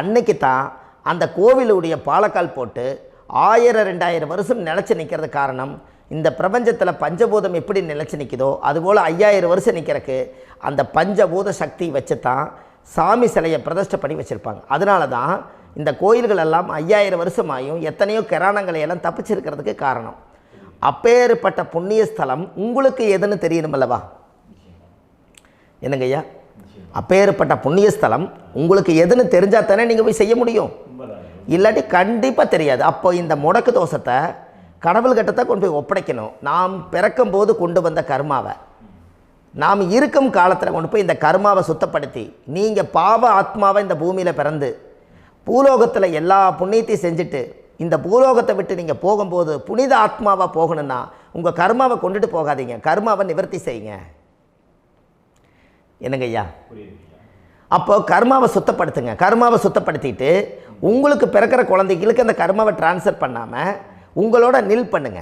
அன்னைக்கு தான் அந்த கோவிலுடைய பாலக்கால் போட்டு 1000-2000 வருஷம் நிலச்சி நிற்கிறது. காரணம், இந்த பிரபஞ்சத்தில் பஞ்சபூதம் எப்படி நிலச்சி நிற்குதோ அதுபோல் 5000 வருஷம் நிற்கிறதுக்கு அந்த பஞ்சபூத சக்தி வச்சு தான் சாமி சிலையை பிரதிஷ்டை பண்ணி வச்சுருப்பாங்க. அதனால தான் இந்த கோயில்கள் எல்லாம் 5000 வருஷமாயும் எத்தனையோ கிராணங்களை எல்லாம் தப்பிச்சிருக்கிறதுக்கு காரணம். அப்பேற்பட்ட புண்ணிய ஸ்தலம் உங்களுக்கு எதுன்னு தெரியணும் அல்லவா? என்னங்க ஐயா? அப்பேற்பட்ட புண்ணிய ஸ்தலம் உங்களுக்கு எதுன்னு தெரிஞ்சால் தானே நீங்கள் போய் செய்ய முடியும், இல்லாட்டி கண்டிப்பாக தெரியாது. அப்போ இந்த முடக்கு தோஷத்தை கடவுள்கிட்ட கொண்டு போய் ஒப்படைக்கணும். நாம் பிறக்கும் போது கொண்டு வந்த கர்மாவை நாம் இருக்கும் காலத்தில் கொண்டு போய் இந்த கர்மாவை சுத்தப்படுத்தி, நீங்கள் பாவ ஆத்மாவை இந்த பூமியில் பிறந்து பூலோகத்தில் எல்லா புண்ணியத்தையும் செஞ்சுட்டு இந்த பூலோகத்தை விட்டு நீங்கள் போகும்போது புனித ஆத்மாவாக போகணுன்னா உங்கள் கர்மாவை கொண்டுட்டு போகாதீங்க, கர்மாவை நிவர்த்தி செய்யுங்க. என்னங்க ஐயா? அப்போ கர்மாவை சுத்தப்படுத்துங்க. கர்மாவை சுத்தப்படுத்திட்டு உங்களுக்கு பிறக்கிற குழந்தைகளுக்கு அந்த கர்மாவை டிரான்ஸ்ஃபர் பண்ணாமல் உங்களோட நில் பண்ணுங்க.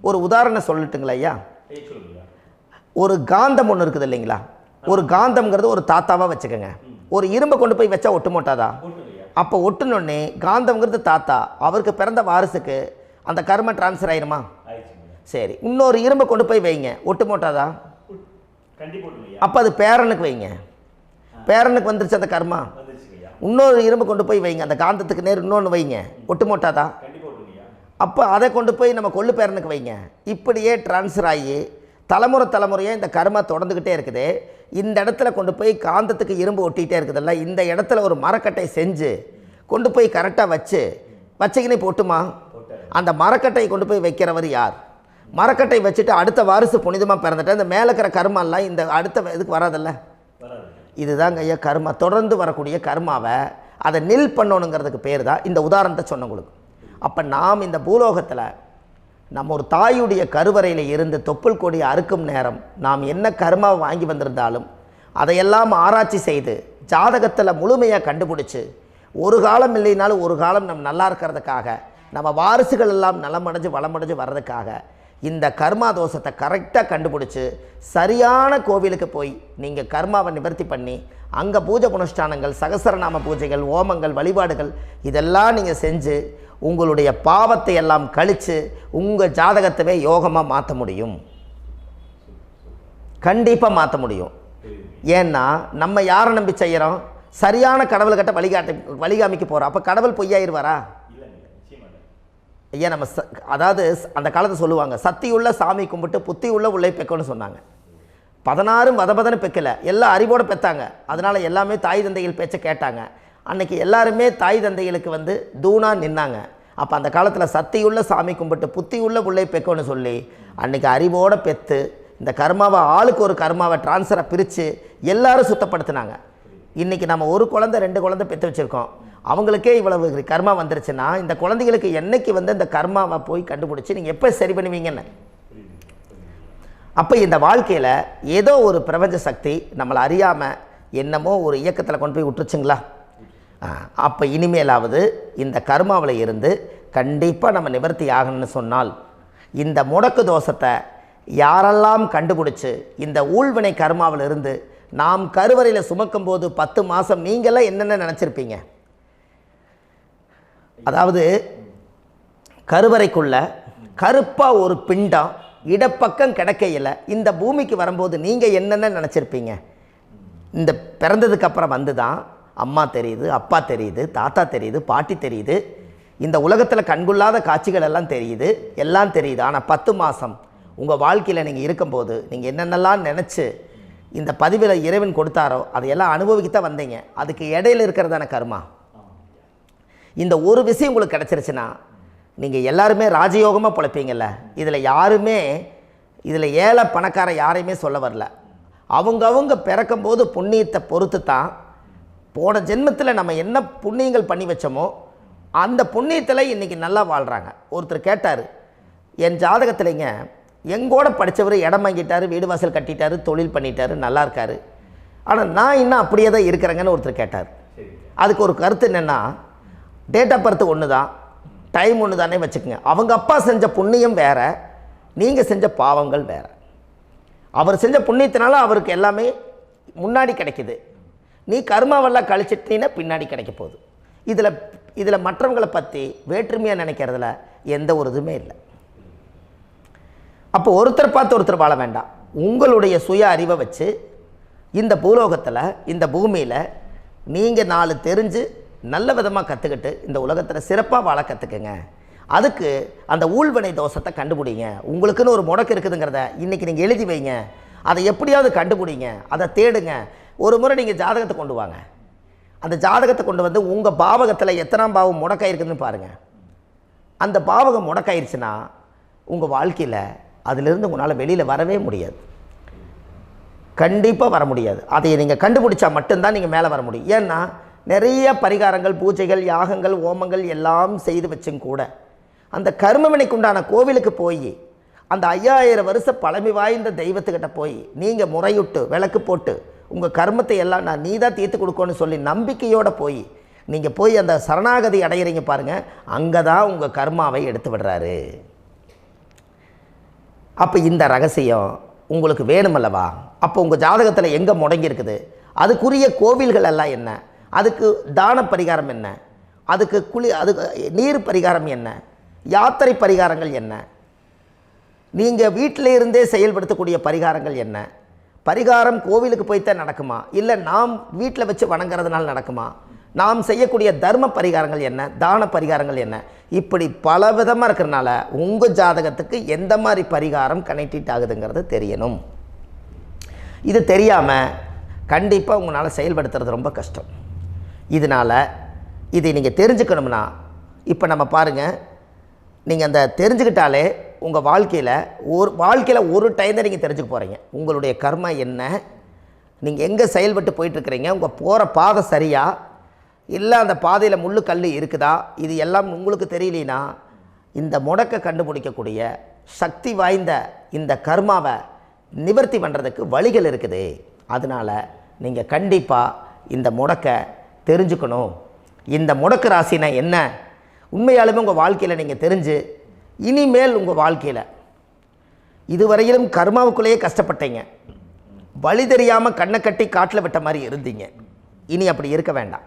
ஒரு உதாரணம் சொல்லட்டுங்களா ஐயா? ஒரு காந்தம் ஒன்று இருக்குது இல்லைங்களா? ஒரு காந்தம்ங்கிறது ஒரு தாத்தாவாக வச்சுக்கோங்க. ஒரு இரும்பை கொண்டு போய் வச்சா ஒட்டு மோட்டாதா? அப்போ ஒட்டுனோடனே காந்தம்ங்கிறது தாத்தா, அவருக்கு பிறந்த வாரிசுக்கு அந்த கர்ம டிரான்ஸ்ஃபர் ஆயிருமா? சரி, இன்னொரு இரும்பை கொண்டு போய் வைங்க, ஒட்டு மோட்டாதா? அப்போ அது பேரனுக்கு வைங்க, பேரனுக்கு வந்துருச்சு அந்த கர்மா. இன்னொரு இரும்பை கொண்டு போய் வைங்க, அந்த காந்தத்துக்கு நேர் இன்னொன்று வைங்க, ஒட்டு மோட்டாதா? அப்போ அதை கொண்டு போய் நம்ம கொள்ளு பேரனுக்கு வைங்க. இப்படியே டிரான்ஸ்ஃபர் ஆகி தலைமுறையாக இந்த கர்மா தொடர்ந்துக்கிட்டே இருக்குது. இந்த இடத்துல கொண்டு போய் காந்தத்துக்கு இரும்பு ஒட்டிகிட்டே இருக்குதுல்ல, இந்த இடத்துல ஒரு மரக்கட்டை செஞ்சு கொண்டு போய் கரெக்டாக வச்சுக்கினே போட்டுமா? அந்த மரக்கட்டையை கொண்டு போய் வைக்கிறவர் யார்? மரக்கட்டை வச்சுட்டு அடுத்த வாரிசு புனிதமாக பிறந்துட்டு அந்த மேலே இருக்கிற கர்மாலாம் இந்த அடுத்த இதுக்கு வராதில்ல. இதுதாங்க ஐயா கர்மா. தொடர்ந்து வரக்கூடிய கர்மாவை அதை நில் பண்ணணுங்கிறதுக்கு பேர் தான் இந்த உதாரணத்தை சொன்னவங்களுக்கு. அப்போ நாம் இந்த பூலோகத்தில் நம்ம ஒரு தாயுடைய கருவறையில் இருந்து தொப்புள் கொடி அறுக்கும் நேரம் நாம் என்ன கர்மாவை வாங்கி வந்திருந்தாலும் அதையெல்லாம் ஆராய்ச்சி செய்து ஜாதகத்தில் முழுமையாக கண்டுபிடிச்சி ஒரு காலம் இல்லைனாலும் ஒரு காலம் நம்ம நல்லா இருக்கிறதுக்காக, நம்ம வாரிசுகள் எல்லாம் நலமடைஞ்சு வளமடைஞ்சு வர்றதுக்காக இந்த கர்மா தோஷத்தை கரெக்டாக கண்டுபிடிச்சி சரியான கோவிலுக்கு போய் நீங்கள் கர்மாவை நிவர்த்தி பண்ணி அங்கே பூஜை புனஸ்தானங்கள், சகசரநாம பூஜைகள், ஓமங்கள், வழிபாடுகள் இதெல்லாம் நீங்கள் செஞ்சு உங்களுடைய பாவத்தை எல்லாம் கழித்து உங்கள் ஜாதகத்தவே யோகமாக மாற்ற முடியும். கண்டிப்பாக மாற்ற முடியும். ஏன்னா நம்ம யாரை நம்பி செய்கிறோம்? சரியான கடவுள்கிட்ட வழிகாமிக்க போகிறோம். அப்போ கடவுள் பொய்யாயிருவாரா? ஐயா நம்ம அதாவது அந்த காலத்தை சொல்லுவாங்க, சத்தியுள்ள சாமி கும்பிட்டு புத்தி உள்ள உள்ளே பெக்கணும்னு சொன்னாங்க. 16 வதபதன்னு பெக்கலை, எல்லாம் அறிவோடு பெற்றாங்க. அதனால் எல்லாமே தாய் தந்தைகள் பேச்சை கேட்டாங்க. அன்றைக்கி எல்லாருமே தாய் தந்தைகளுக்கு தூணாக நின்னாங்க. அப்போ அந்த காலத்தில் சத்தியுள்ள சாமி கும்பிட்டு புத்தி உள்ள உள்ளே பெக்கணும்னு சொல்லி அன்றைக்கி அறிவோடு பெற்று இந்த கர்மாவை ஆளுக்கு ஒரு கர்மாவை டிரான்ஸ்ஃபரை பிரித்து எல்லாரும் சுத்தப்படுத்தினாங்க. இன்றைக்கி நம்ம ஒரு குழந்தை 2 குழந்தை பெற்று வச்சுருக்கோம். அவங்களுக்கே இவ்வளவு கர்மா வந்துருச்சுன்னா இந்த குழந்தைகளுக்கு என்னைக்கு இந்த கர்மாவை போய் கண்டுபிடிச்சி நீங்கள் எப்போ சரி பண்ணுவீங்கன்னு. அப்போ இந்த வாழ்க்கையில் ஏதோ ஒரு பிரபஞ்ச சக்தி நம்மளை அறியாமல் என்னமோ ஒரு இயக்கத்தில் கொண்டு போய் விட்டுருச்சுங்களா? அப்போ இனிமேலாவது இந்த கர்மாவில் இருந்து கண்டிப்பாக நம்ம நிவர்த்தி ஆகணும்னு சொன்னால் இந்த முடக்கு தோஷத்தை யாரெல்லாம் கண்டுபிடிச்சி இந்த ஊழ்வினை கர்மாவில் இருந்து நாம் கருவறையில் சுமக்கும் போது 10 மாதம் நீங்களாம் என்னென்ன நினச்சிருப்பீங்க? அதாவது கருவறைக்குள்ள கருப்பாக ஒரு பிண்டம் இடப்பக்கம் கிடக்கையில் இந்த பூமிக்கு வரும்போது நீங்கள் என்னென்ன நினச்சிருப்பீங்க? இந்த பிறந்ததுக்கு அப்புறம் வந்து தான் அம்மா தெரியுது, அப்பா தெரியுது, தாத்தா தெரியுது, பாட்டி தெரியுது, இந்த உலகத்தில் கண்கொள்ளாத காட்சிகள் எல்லாம் தெரியுது, எல்லாம் தெரியுது. ஆனால் 10 மாதம் உங்கள் வாழ்க்கையில் நீங்கள் இருக்கும்போது நீங்கள் என்னென்னலாம் நினச்சி இந்த பதிவில் இறைவன் கொடுத்தாரோ அதையெல்லாம் அனுபவிக்கத்தான் வந்தீங்க. அதுக்கு இடையில இருக்கிறதான கர்மா. இந்த ஒரு விஷயம் உங்களுக்கு கிடச்சிருச்சுன்னா நீங்கள் எல்லாருமே ராஜயோகமாக பிழைப்பீங்கள்ல. இதில் ஏழை பணக்கார யாரையுமே சொல்ல வரல. அவங்க பிறக்கும்போது புண்ணியத்தை பொறுத்து தான் போன ஜென்மத்தில் நம்ம என்ன புண்ணியங்கள் பண்ணி வச்சோமோ அந்த புண்ணியத்தில் இன்றைக்கி நல்லா வாழ்கிறாங்க. ஒருத்தர் கேட்டார், என் ஜாதகத்தில்ங்க எங்கூட படித்தவர் இடம் வாங்கிட்டார், வீடு வாசல் கட்டிட்டார், தொழில் பண்ணிட்டார், நல்லா இருக்கார், ஆனால் நான் இன்னும் அப்படியே தான் இருக்கிறேங்கன்னு ஒருத்தர் கேட்டார். அதுக்கு ஒரு கருத்து என்னென்னா, டேட் ஆஃப் பர்த் ஒன்று தான், டைம் ஒன்று தானே வச்சுக்கோங்க. அவங்க அப்பா செஞ்ச புண்ணியம் வேறு, நீங்கள் செஞ்ச பாவங்கள் வேறு. அவர் செஞ்ச புண்ணியத்தினால அவருக்கு எல்லாமே முன்னாடி கிடைக்கிது. நீ கர்மாவெல்லாம் கழிச்சிட்டினா பின்னாடி கிடைக்க போகுது. இதில் மற்றவங்களை பற்றி வேற்றுமையாக நினைக்கிறதுல எந்த ஒரு இதுவுமே இல்லை. அப்போ ஒருத்தர் பார்த்து ஒருத்தர் வாழ வேண்டாம். உங்களுடைய சுய அறிவை வச்சு இந்த பூலோகத்தில் இந்த பூமியில் நீங்கள் 4 தெரிஞ்சு நல்ல விதமாக கற்றுக்கிட்டு இந்த உலகத்தில் சிறப்பாக வாழ கற்றுக்குங்க. அதுக்கு அந்த ஊழ்வினை தோஷத்தை கண்டுபிடிங்க. உங்களுக்குன்னு ஒரு முடக்கு இருக்குதுங்கிறத இன்றைக்கி நீங்கள் எழுதி வைங்க. அதை எப்படியாவது கண்டுபிடிங்க, அதை தேடுங்க. ஒரு முறை நீங்கள் ஜாதகத்தை கொண்டு வாங்க. அந்த ஜாதகத்தை கொண்டு வந்து உங்கள் பாவகத்தில் எத்தனாம் பாவம் முடக்காயிருக்குதுன்னு பாருங்கள். அந்த பாவகம் முடக்காயிருச்சுன்னா உங்கள் வாழ்க்கையில் அதிலிருந்து உங்களால் வெளியில் வரவே முடியாது, கண்டிப்பாக வர முடியாது. அதை நீங்கள் கண்டுபிடிச்சா மட்டும்தான் நீங்கள் மேலே வர முடியும். ஏன்னா நிறைய பரிகாரங்கள், பூஜைகள், யாகங்கள், ஓமங்கள் எல்லாம் செய்து வச்சும் கூட அந்த கர்மவினைக்கு உண்டான கோவிலுக்கு போய் அந்த 5000 வருஷ பழமை வாய்ந்த தெய்வத்துக்கிட்ட போய் நீங்கள் முறையிட்டு விளக்கு போட்டு உங்கள் கர்மத்தை எல்லாம் நான் நீ தான் தீர்த்து கொடுக்கணும்னு சொல்லி நம்பிக்கையோடு நீங்கள் போய் அந்த சரணாகதி அடையிறீங்க பாருங்கள், அங்கே தான் உங்கள் கர்மாவை எடுத்து விடுறாரு. அப்போ இந்த ரகசியம் உங்களுக்கு வேணுமல்லவா? அப்போ உங்கள் ஜாதகத்தில் எங்கே முடங்கி அதுக்குரிய கோவில்கள் எல்லாம் என்ன, அதுக்கு தான பரிகாரம் என்ன, அதுக்கு நீர் பரிகாரம் என்ன, யாத்திரை பரிகாரங்கள் என்ன, நீங்கள் வீட்டில் இருந்தே செயல்படுத்தக்கூடிய பரிகாரங்கள் என்ன, பரிகாரம் கோவிலுக்கு போய்த்தான் நடக்குமா, இல்லை நாம் வீட்டில் வச்சு வணங்குறதுனால நடக்குமா, நாம் செய்யக்கூடிய தர்ம பரிகாரங்கள் என்ன, தான பரிகாரங்கள் என்ன, இப்படி பல விதமாக இருக்கிறனால உங்கள் ஜாதகத்துக்கு எந்த மாதிரி பரிகாரம் கனெக்ட் ஆகுதுங்கிறது தெரியணும். இது தெரியாமல் கண்டிப்பாக உங்களால் செயல்படுத்துறது ரொம்ப கஷ்டம். இதனால் இதை நீங்கள் தெரிஞ்சுக்கணும்னா இப்போ நம்ம பாருங்கள், நீங்கள் அந்த தெரிஞ்சுக்கிட்டாலே உங்கள் வாழ்க்கையில் ஒரு டைம் தான் நீங்கள் தெரிஞ்சுக்க போகிறீங்க. உங்களுடைய கர்மா என்ன, நீங்கள் எங்கே செயல்பட்டு போயிட்டுருக்கிறீங்க, உங்கள் போகிற பாதை சரியா இல்லை அந்த பாதையில் முள்ளு கல் இருக்குதா, இது எல்லாம் உங்களுக்கு தெரியலனா இந்த முடக்கை கண்டுபிடிக்கக்கூடிய சக்தி வாய்ந்த இந்த கர்மாவை நிவர்த்தி பண்ணுறதுக்கு வழிகள் இருக்குது. அதனால் நீங்கள் கண்டிப்பாக இந்த முடக்கை தெரிஞ்சுக்கணும். இந்த முடக்கு ராசினா என்ன உண்மையாலுமே உங்கள் வாழ்க்கையில் நீங்கள் தெரிஞ்சு இனிமேல் உங்கள் வாழ்க்கையில் இதுவரையிலும் கர்மாவுக்குள்ளேயே கஷ்டப்பட்டீங்க, வழி தெரியாமல் கண்ணை கட்டி காட்டில் விட்ட மாதிரி இருந்தீங்க. இனி அப்படி இருக்க வேண்டாம்.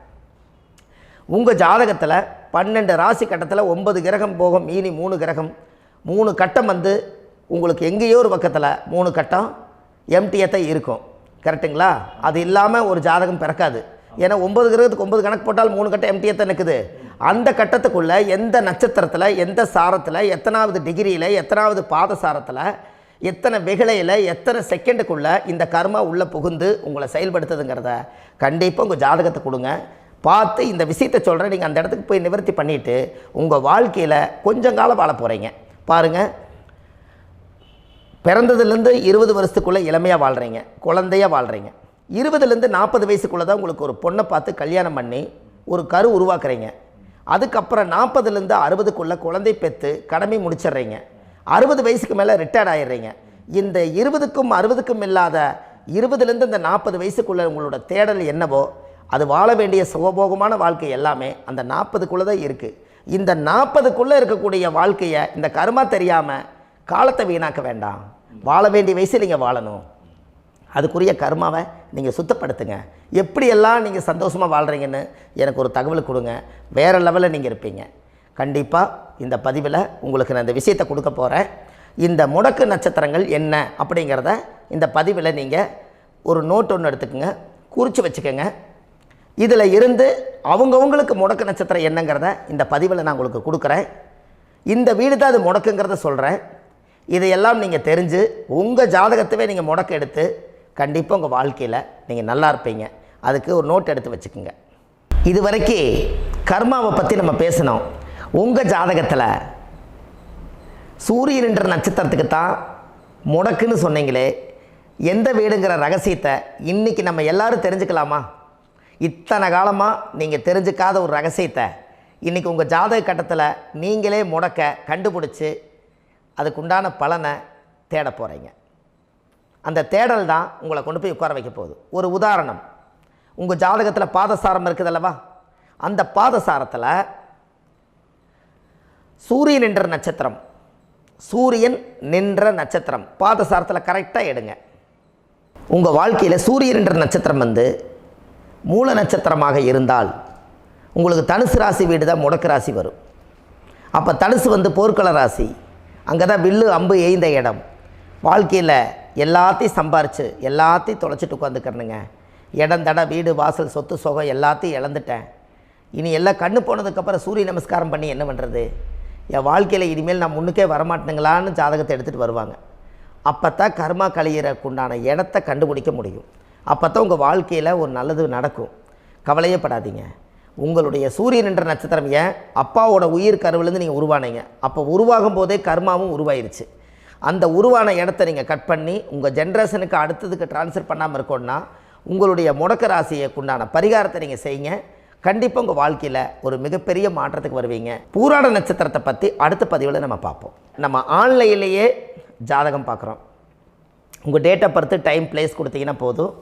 உங்கள் ஜாதகத்தில் 12 ராசி கட்டத்தில் 9 கிரகம் போகும், மீனி 3 கிரகம், 3 கட்டம் உங்களுக்கு எங்கேயோ ஒரு பக்கத்தில் 3 கட்டம் எம்டியாக தான் இருக்கும். கரெக்டுங்களா? அது இல்லாமல் ஒரு ஜாதகம் பிறக்காது. ஏன்னா 9 கிரகத்துக்கு 9 கணக்கு போட்டால் 3 கட்டம் எம்டியாக தான் நிற்குது. அந்த கட்டத்துக்குள்ளே எந்த நட்சத்திரத்தில், எந்த சாரத்தில், எத்தனாவது டிகிரியில், எத்தனாவது பாதசாரத்தில், எத்தனை வெகுளையில், எத்தனை செகண்டுக்குள்ளே இந்த கர்மா உள்ளே புகுந்து உங்களை செயல்படுத்துதுங்கிறத கண்டிப்பாக உங்கள் ஜாதகத்தை கொடுங்க. பார்த்து இந்த விஷயத்தை சொல்கிறேன், நீங்கள் அந்த இடத்துக்கு போய் நிவர்த்தி பண்ணிவிட்டு உங்கள் வாழ்க்கையில் கொஞ்சம் காலம் வாழ போகிறீங்க. பாருங்கள், பிறந்ததுலேருந்து 20 வருஷத்துக்குள்ளே இளமையாக வாழ்கிறீங்க, குழந்தையாக வாழ்கிறீங்க. 20லேருந்து 40 வயசுக்குள்ளே தான் உங்களுக்கு ஒரு பொண்ணை பார்த்து கல்யாணம் பண்ணி ஒரு கரு உருவாக்குறீங்க. அதுக்கப்புறம் 40லேருந்து 60க்குள்ளே குழந்தை பெற்று கடமை முடிச்சிடுறீங்க. 60 வயசுக்கு மேலே ரிட்டையர்ட் ஆகிடுறீங்க. இந்த 20க்கும் 60க்கும் இல்லாத 20லேருந்து இந்த 40 வயசுக்குள்ளே உங்களோட தேடல் என்னவோ அது வாழ வேண்டிய சுகபோகமான வாழ்க்கை எல்லாமே அந்த 40க்குள்ளே தான் இருக்குது. இந்த 40க்குள்ளே இருக்கக்கூடிய வாழ்க்கையை இந்த கர்மா தெரியாமல் காலத்தை வீணாக்க வேண்டாம். வாழ வேண்டிய வயசில் நீங்கள் வாழணும். அதுக்குரிய கர்மாவை நீங்கள் சுத்தப்படுத்துங்க. எப்படியெல்லாம் நீங்கள் சந்தோஷமாக வாழ்கிறீங்கன்னு எனக்கு ஒரு தகவல் கொடுங்க. வேறு லெவலில் நீங்கள் இருப்பீங்க. கண்டிப்பாக இந்த பதிவில் உங்களுக்கு நான் இந்த விஷயத்தை கொடுக்க போகிறேன். இந்த முடக்கு நட்சத்திரங்கள் என்ன அப்படிங்கிறத இந்த பதிவில் நீங்கள் ஒரு நோட் ஒன்று எடுத்துக்கோங்க, குறித்து வச்சுக்கோங்க. இதில் இருந்து அவங்கவுங்களுக்கு முடக்கு நட்சத்திரம் என்னங்கிறத இந்த பதிவில் நான் உங்களுக்கு கொடுக்குறேன். இந்த வீடு தான் அது முடக்குங்கிறத சொல்கிறேன். இதையெல்லாம் நீங்கள் தெரிஞ்சு உங்கள் ஜாதகத்தவே நீங்கள் முடக்கு எடுத்து கண்டிப்பாக உங்கள் வாழ்க்கையில் நீங்கள் நல்லா இருப்பீங்க. அதுக்கு ஒரு நோட் எடுத்து வச்சுக்கோங்க. இது வரைக்கும் கர்மாவை பற்றி நம்ம பேசினோம். உங்கள் ஜாதகத்தில் சூரியன் என்ற நட்சத்திரத்துக்கு தான் முடக்குன்னு சொன்னீங்களே, எந்த வீடுங்கிற ரகசியத்தை இன்றைக்கி நம்ம எல்லோரும் தெரிஞ்சுக்கலாமா? இத்தனை காலமாக நீங்கள் தெரிஞ்சுக்காத ஒரு ரகசியத்தை இன்றைக்கி உங்கள் ஜாதக கட்டத்தில் நீங்களே முடக்க கண்டுபிடிச்சி அதுக்குண்டான பலனை தேட போகிறீங்க. அந்த தேடல் தான் உங்களை கொண்டு போய் உட்கார வைக்க போகுது. ஒரு உதாரணம், உங்கள் ஜாதகத்தில் பாதசாரம் இருக்குது அல்லவா? அந்த பாதசாரத்தில் சூரியன் என்ற நட்சத்திரம், சூரியன் நின்ற நட்சத்திரம் பாதசாரத்தில் கரெக்டாக எடுங்க. உங்கள் வாழ்க்கையில் சூரியன் என்ற நட்சத்திரம் வந்து மூல நட்சத்திரமாக இருந்தால் உங்களுக்கு தனுசு ராசி வீடு தான் முடக்கு ராசி வரும். அப்போ தனுசு வந்து போர்க்கள ராசி, அங்கே தான் வில்லு அம்பு எய்ந்த இடம். வாழ்க்கையில் எல்லாத்தையும் சம்பாரித்து எல்லாத்தையும் தொலைச்சிட்டு உட்காந்துக்கிறனுங்க. இடம் தட வீடு வாசல் சொத்து சுகம் எல்லாத்தையும் இழந்துட்டேன், இனி எல்லாம் கண்ணு போனதுக்கப்புறம் சூரிய நமஸ்காரம் பண்ணி என்ன பண்ணுறது, என் வாழ்க்கையில் இனிமேல் நான் முன்னுக்கே வரமாட்டேங்களான்னு ஜாதகத்தை எடுத்துகிட்டு வருவாங்க. அப்போ தான் கர்மா கழியறக்குண்டான இடத்த கண்டுபிடிக்க முடியும். அப்போ தான் உங்கள் வாழ்க்கையில் ஒரு நல்லது நடக்கும். கவலையே படாதீங்க. உங்களுடைய சூரியன் என்ற நட்சத்திரம் ஏன் அப்பாவோட உயிர் கருவிலேருந்து நீங்கள் உருவானீங்க. அப்போ உருவாகும் போதே கர்மாவும் உருவாயிருச்சு. அந்த உருவான இடத்த நீங்கள் கட் பண்ணி உங்கள் ஜென்ரேஷனுக்கு அடுத்ததுக்கு ட்ரான்ஸ்ஃபர் பண்ணாமல் இருக்கோன்னா உங்களுடைய முடக்க ராசிக்கு உண்டான பரிகாரத்தை நீங்கள் செய்யுங்க. கண்டிப்பாக உங்கள் வாழ்க்கையில் ஒரு மிகப்பெரிய மாற்றத்துக்கு வருவீங்க. பூராட நட்சத்திரத்தை பற்றி அடுத்த பதிவில் நம்ம பார்ப்போம். நம்ம ஆன்லைன்லேயே ஜாதகம் பார்க்குறோம். உங்கள் date of birth time place கொடுத்தீங்கன்னா போதும்,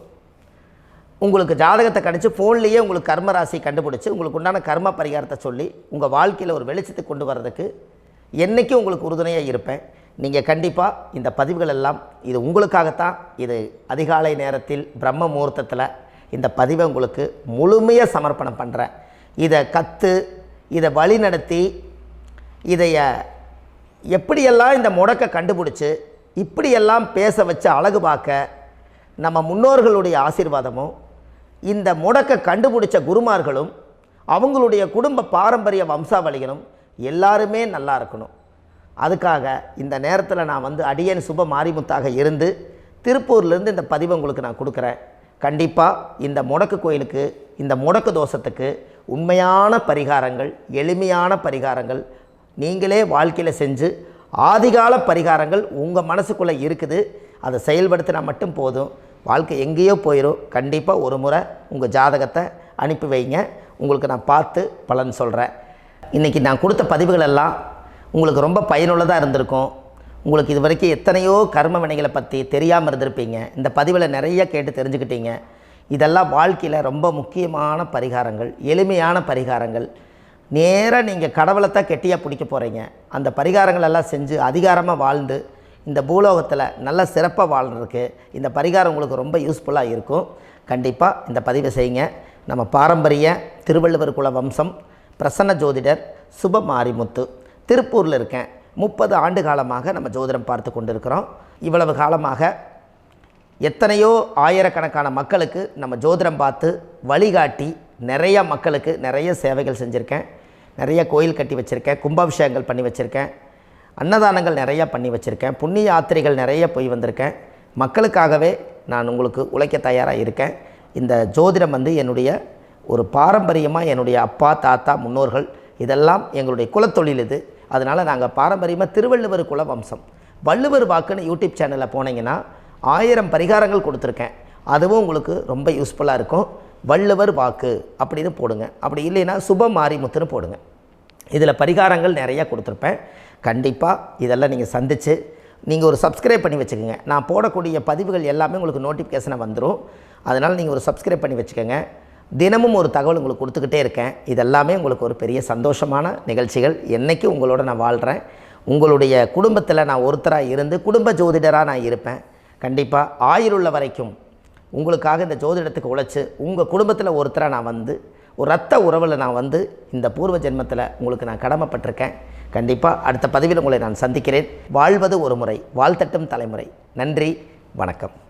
உங்களுக்கு ஜாதகத்தை கணிச்சு ஃபோன்லேயே உங்களுக்கு கர்ம ராசி கண்டுபிடிச்சி உங்களுக்கு உண்டான கர்ம பரிகாரத்தை சொல்லி உங்கள் வாழ்க்கையில் ஒரு வெளிச்சத்துக்கு கொண்டு வர்றதுக்கு என்றைக்கும் உங்களுக்கு உறுதுணையாக இருப்பேன். நீங்கள் கண்டிப்பாக இந்த பதிவுகள் எல்லாம் இது உங்களுக்காகத்தான். இது அதிகாலை நேரத்தில் பிரம்ம முகூர்த்தத்தில் இந்த பதிவை உங்களுக்கு முழுமையாக சமர்ப்பணம் பண்ணுறேன். இதை கற்று இதை வழி நடத்தி இதைய எப்படியெல்லாம் இந்த முடக்க கண்டுபிடிச்சி இப்படியெல்லாம் பேச வச்சு அழகு பார்க்க நம்ம முன்னோர்களுடைய ஆசீர்வாதமும் இந்த முடக்க கண்டுபிடிச்ச குருமார்களும் அவங்களுடைய குடும்ப பாரம்பரிய வம்சாவளிகளும் எல்லாருமே நல்லா இருக்கணும். அதுக்காக இந்த நேரத்தில் நான் வந்து அடியேன் சுப மாரிமுத்தாக இருந்து திருப்பூர்லேருந்து இந்த பதிவை உங்களுக்கு நான் கொடுக்குறேன். கண்டிப்பாக இந்த முடக்கு கோயிலுக்கு இந்த முடக்கு தோஷத்துக்கு உண்மையான பரிகாரங்கள், எளிமையான பரிகாரங்கள் நீங்களே வாழ்க்கையில் செஞ்சு ஆதிகால பரிகாரங்கள் உங்கள் மனசுக்குள்ளே இருக்குது. அதை செயல்படுத்தினா மட்டும் போதும், வாழ்க்கை எங்கேயோ போயிடும். கண்டிப்பாக ஒரு முறை உங்கள் ஜாதகத்தை அனுப்பி வைங்க, உங்களுக்கு நான் பார்த்து பலன் சொல்கிறேன். இன்றைக்கி நான் கொடுத்த பதிவுகள் எல்லாம் உங்களுக்கு ரொம்ப பயனுள்ளதாக இருந்திருக்கும். உங்களுக்கு இது வரைக்கும் எத்தனையோ கர்ம வினைகளை பற்றி தெரியாமல் இருந்திருப்பீங்க. இந்த பதிவில் நிறைய கேட்டு தெரிஞ்சுக்கிட்டீங்க. இதெல்லாம் வாழ்க்கையில் ரொம்ப முக்கியமான பரிகாரங்கள், எளிமையான பரிகாரங்கள். நேராக நீங்கள் கடவுளைத்தான் கெட்டியாக பிடிக்க போகிறீங்க. அந்த பரிகாரங்கள் எல்லாம் செஞ்சு அதிகாரமாக வாழ்ந்து இந்த பூலோகத்தில் நல்ல சிறப்பாக வாழ்கிறதுக்கு இந்த பரிகாரம் உங்களுக்கு ரொம்ப யூஸ்ஃபுல்லாக இருக்கும். கண்டிப்பாக இந்த பதிவை செய்யுங்க. நம்ம பாரம்பரிய திருவள்ளுவர் குல வம்சம் பிரசன்ன ஜோதிடர் சுப மாரிமுத்து, திருப்பூரில் இருக்கேன். 30 ஆண்டு காலமாக நம்ம ஜோதிடம் பார்த்து கொண்டிருக்கிறோம். இவ்வளவு காலமாக எத்தனையோ ஆயிரக்கணக்கான மக்களுக்கு நம்ம ஜோதிடம் பார்த்து வழிகாட்டி நிறைய மக்களுக்கு நிறைய சேவைகள் செஞ்சுருக்கேன். நிறைய கோயில் கட்டி வச்சுருக்கேன், கும்பாபிஷேகங்கள் பண்ணி வச்சுருக்கேன், அன்னதானங்கள் நிறையா பண்ணி வச்சுருக்கேன், புண்ணிய யாத்திரைகள் நிறைய போய் வந்திருக்கேன். மக்களுக்காகவே நான் உங்களுக்கு உழைக்க தயாராக இருக்கேன். இந்த ஜோதிடம் வந்து என்னுடைய ஒரு பாரம்பரியமாக என்னுடைய அப்பா தாத்தா முன்னோர்கள் இதெல்லாம் எங்களுடைய குலத்தொழில் இது. அதனால் நாங்கள் பாரம்பரியமாக திருவள்ளுவர் குல வம்சம். வள்ளுவர் வாக்குன்னு யூடியூப் சேனலில் போனீங்கன்னா 1000 பரிகாரங்கள் கொடுத்துருக்கேன். அதுவும் உங்களுக்கு ரொம்ப யூஸ்ஃபுல்லாக இருக்கும். வள்ளுவர் வாக்கு அப்படின்னு போடுங்க, அப்படி இல்லைன்னா சுப மாரிமுத்துன்னு போடுங்க. இதில் பரிகாரங்கள் நிறையா கொடுத்துருப்பேன். கண்டிப்பாக இதெல்லாம் நீங்கள் சந்தித்து நீங்கள் ஒரு சப்ஸ்கிரைப் பண்ணி வச்சுக்கோங்க. நான் போடக்கூடிய பதிவுகள் எல்லாமே உங்களுக்கு நோட்டிஃபிகேஷனாக வந்துடும். அதனால் நீங்கள் ஒரு சப்ஸ்கிரைப் பண்ணி வச்சுக்கோங்க. தினமும் ஒரு தகவல் உங்களுக்கு கொடுத்துக்கிட்டே இருக்கேன். இதெல்லாமே உங்களுக்கு ஒரு பெரிய சந்தோஷமான நிகழ்ச்சிகள். என்றைக்கும் உங்களோட நான் வாழ்கிறேன். உங்களுடைய குடும்பத்தில் நான் ஒருத்தராக இருந்து குடும்ப ஜோதிடராக நான் இருப்பேன். கண்டிப்பாக ஆயுளுள்ள வரைக்கும் உங்களுக்காக இந்த ஜோதிடத்துக்கு உழைச்சி உங்கள் குடும்பத்தில் ஒருத்தராக நான் வந்து ஒரு ரத்த உறவில் நான் வந்து இந்த பூர்வ ஜென்மத்தில் உங்களுக்கு நான் கடமைப்பட்டிருக்கேன். கண்டிப்பாக அடுத்த பதிவில் உங்களை நான் சந்திக்கிறேன். வாழ்வது ஒரு முறை, வாழ்த்தட்டும் தலைமுறை. நன்றி, வணக்கம்.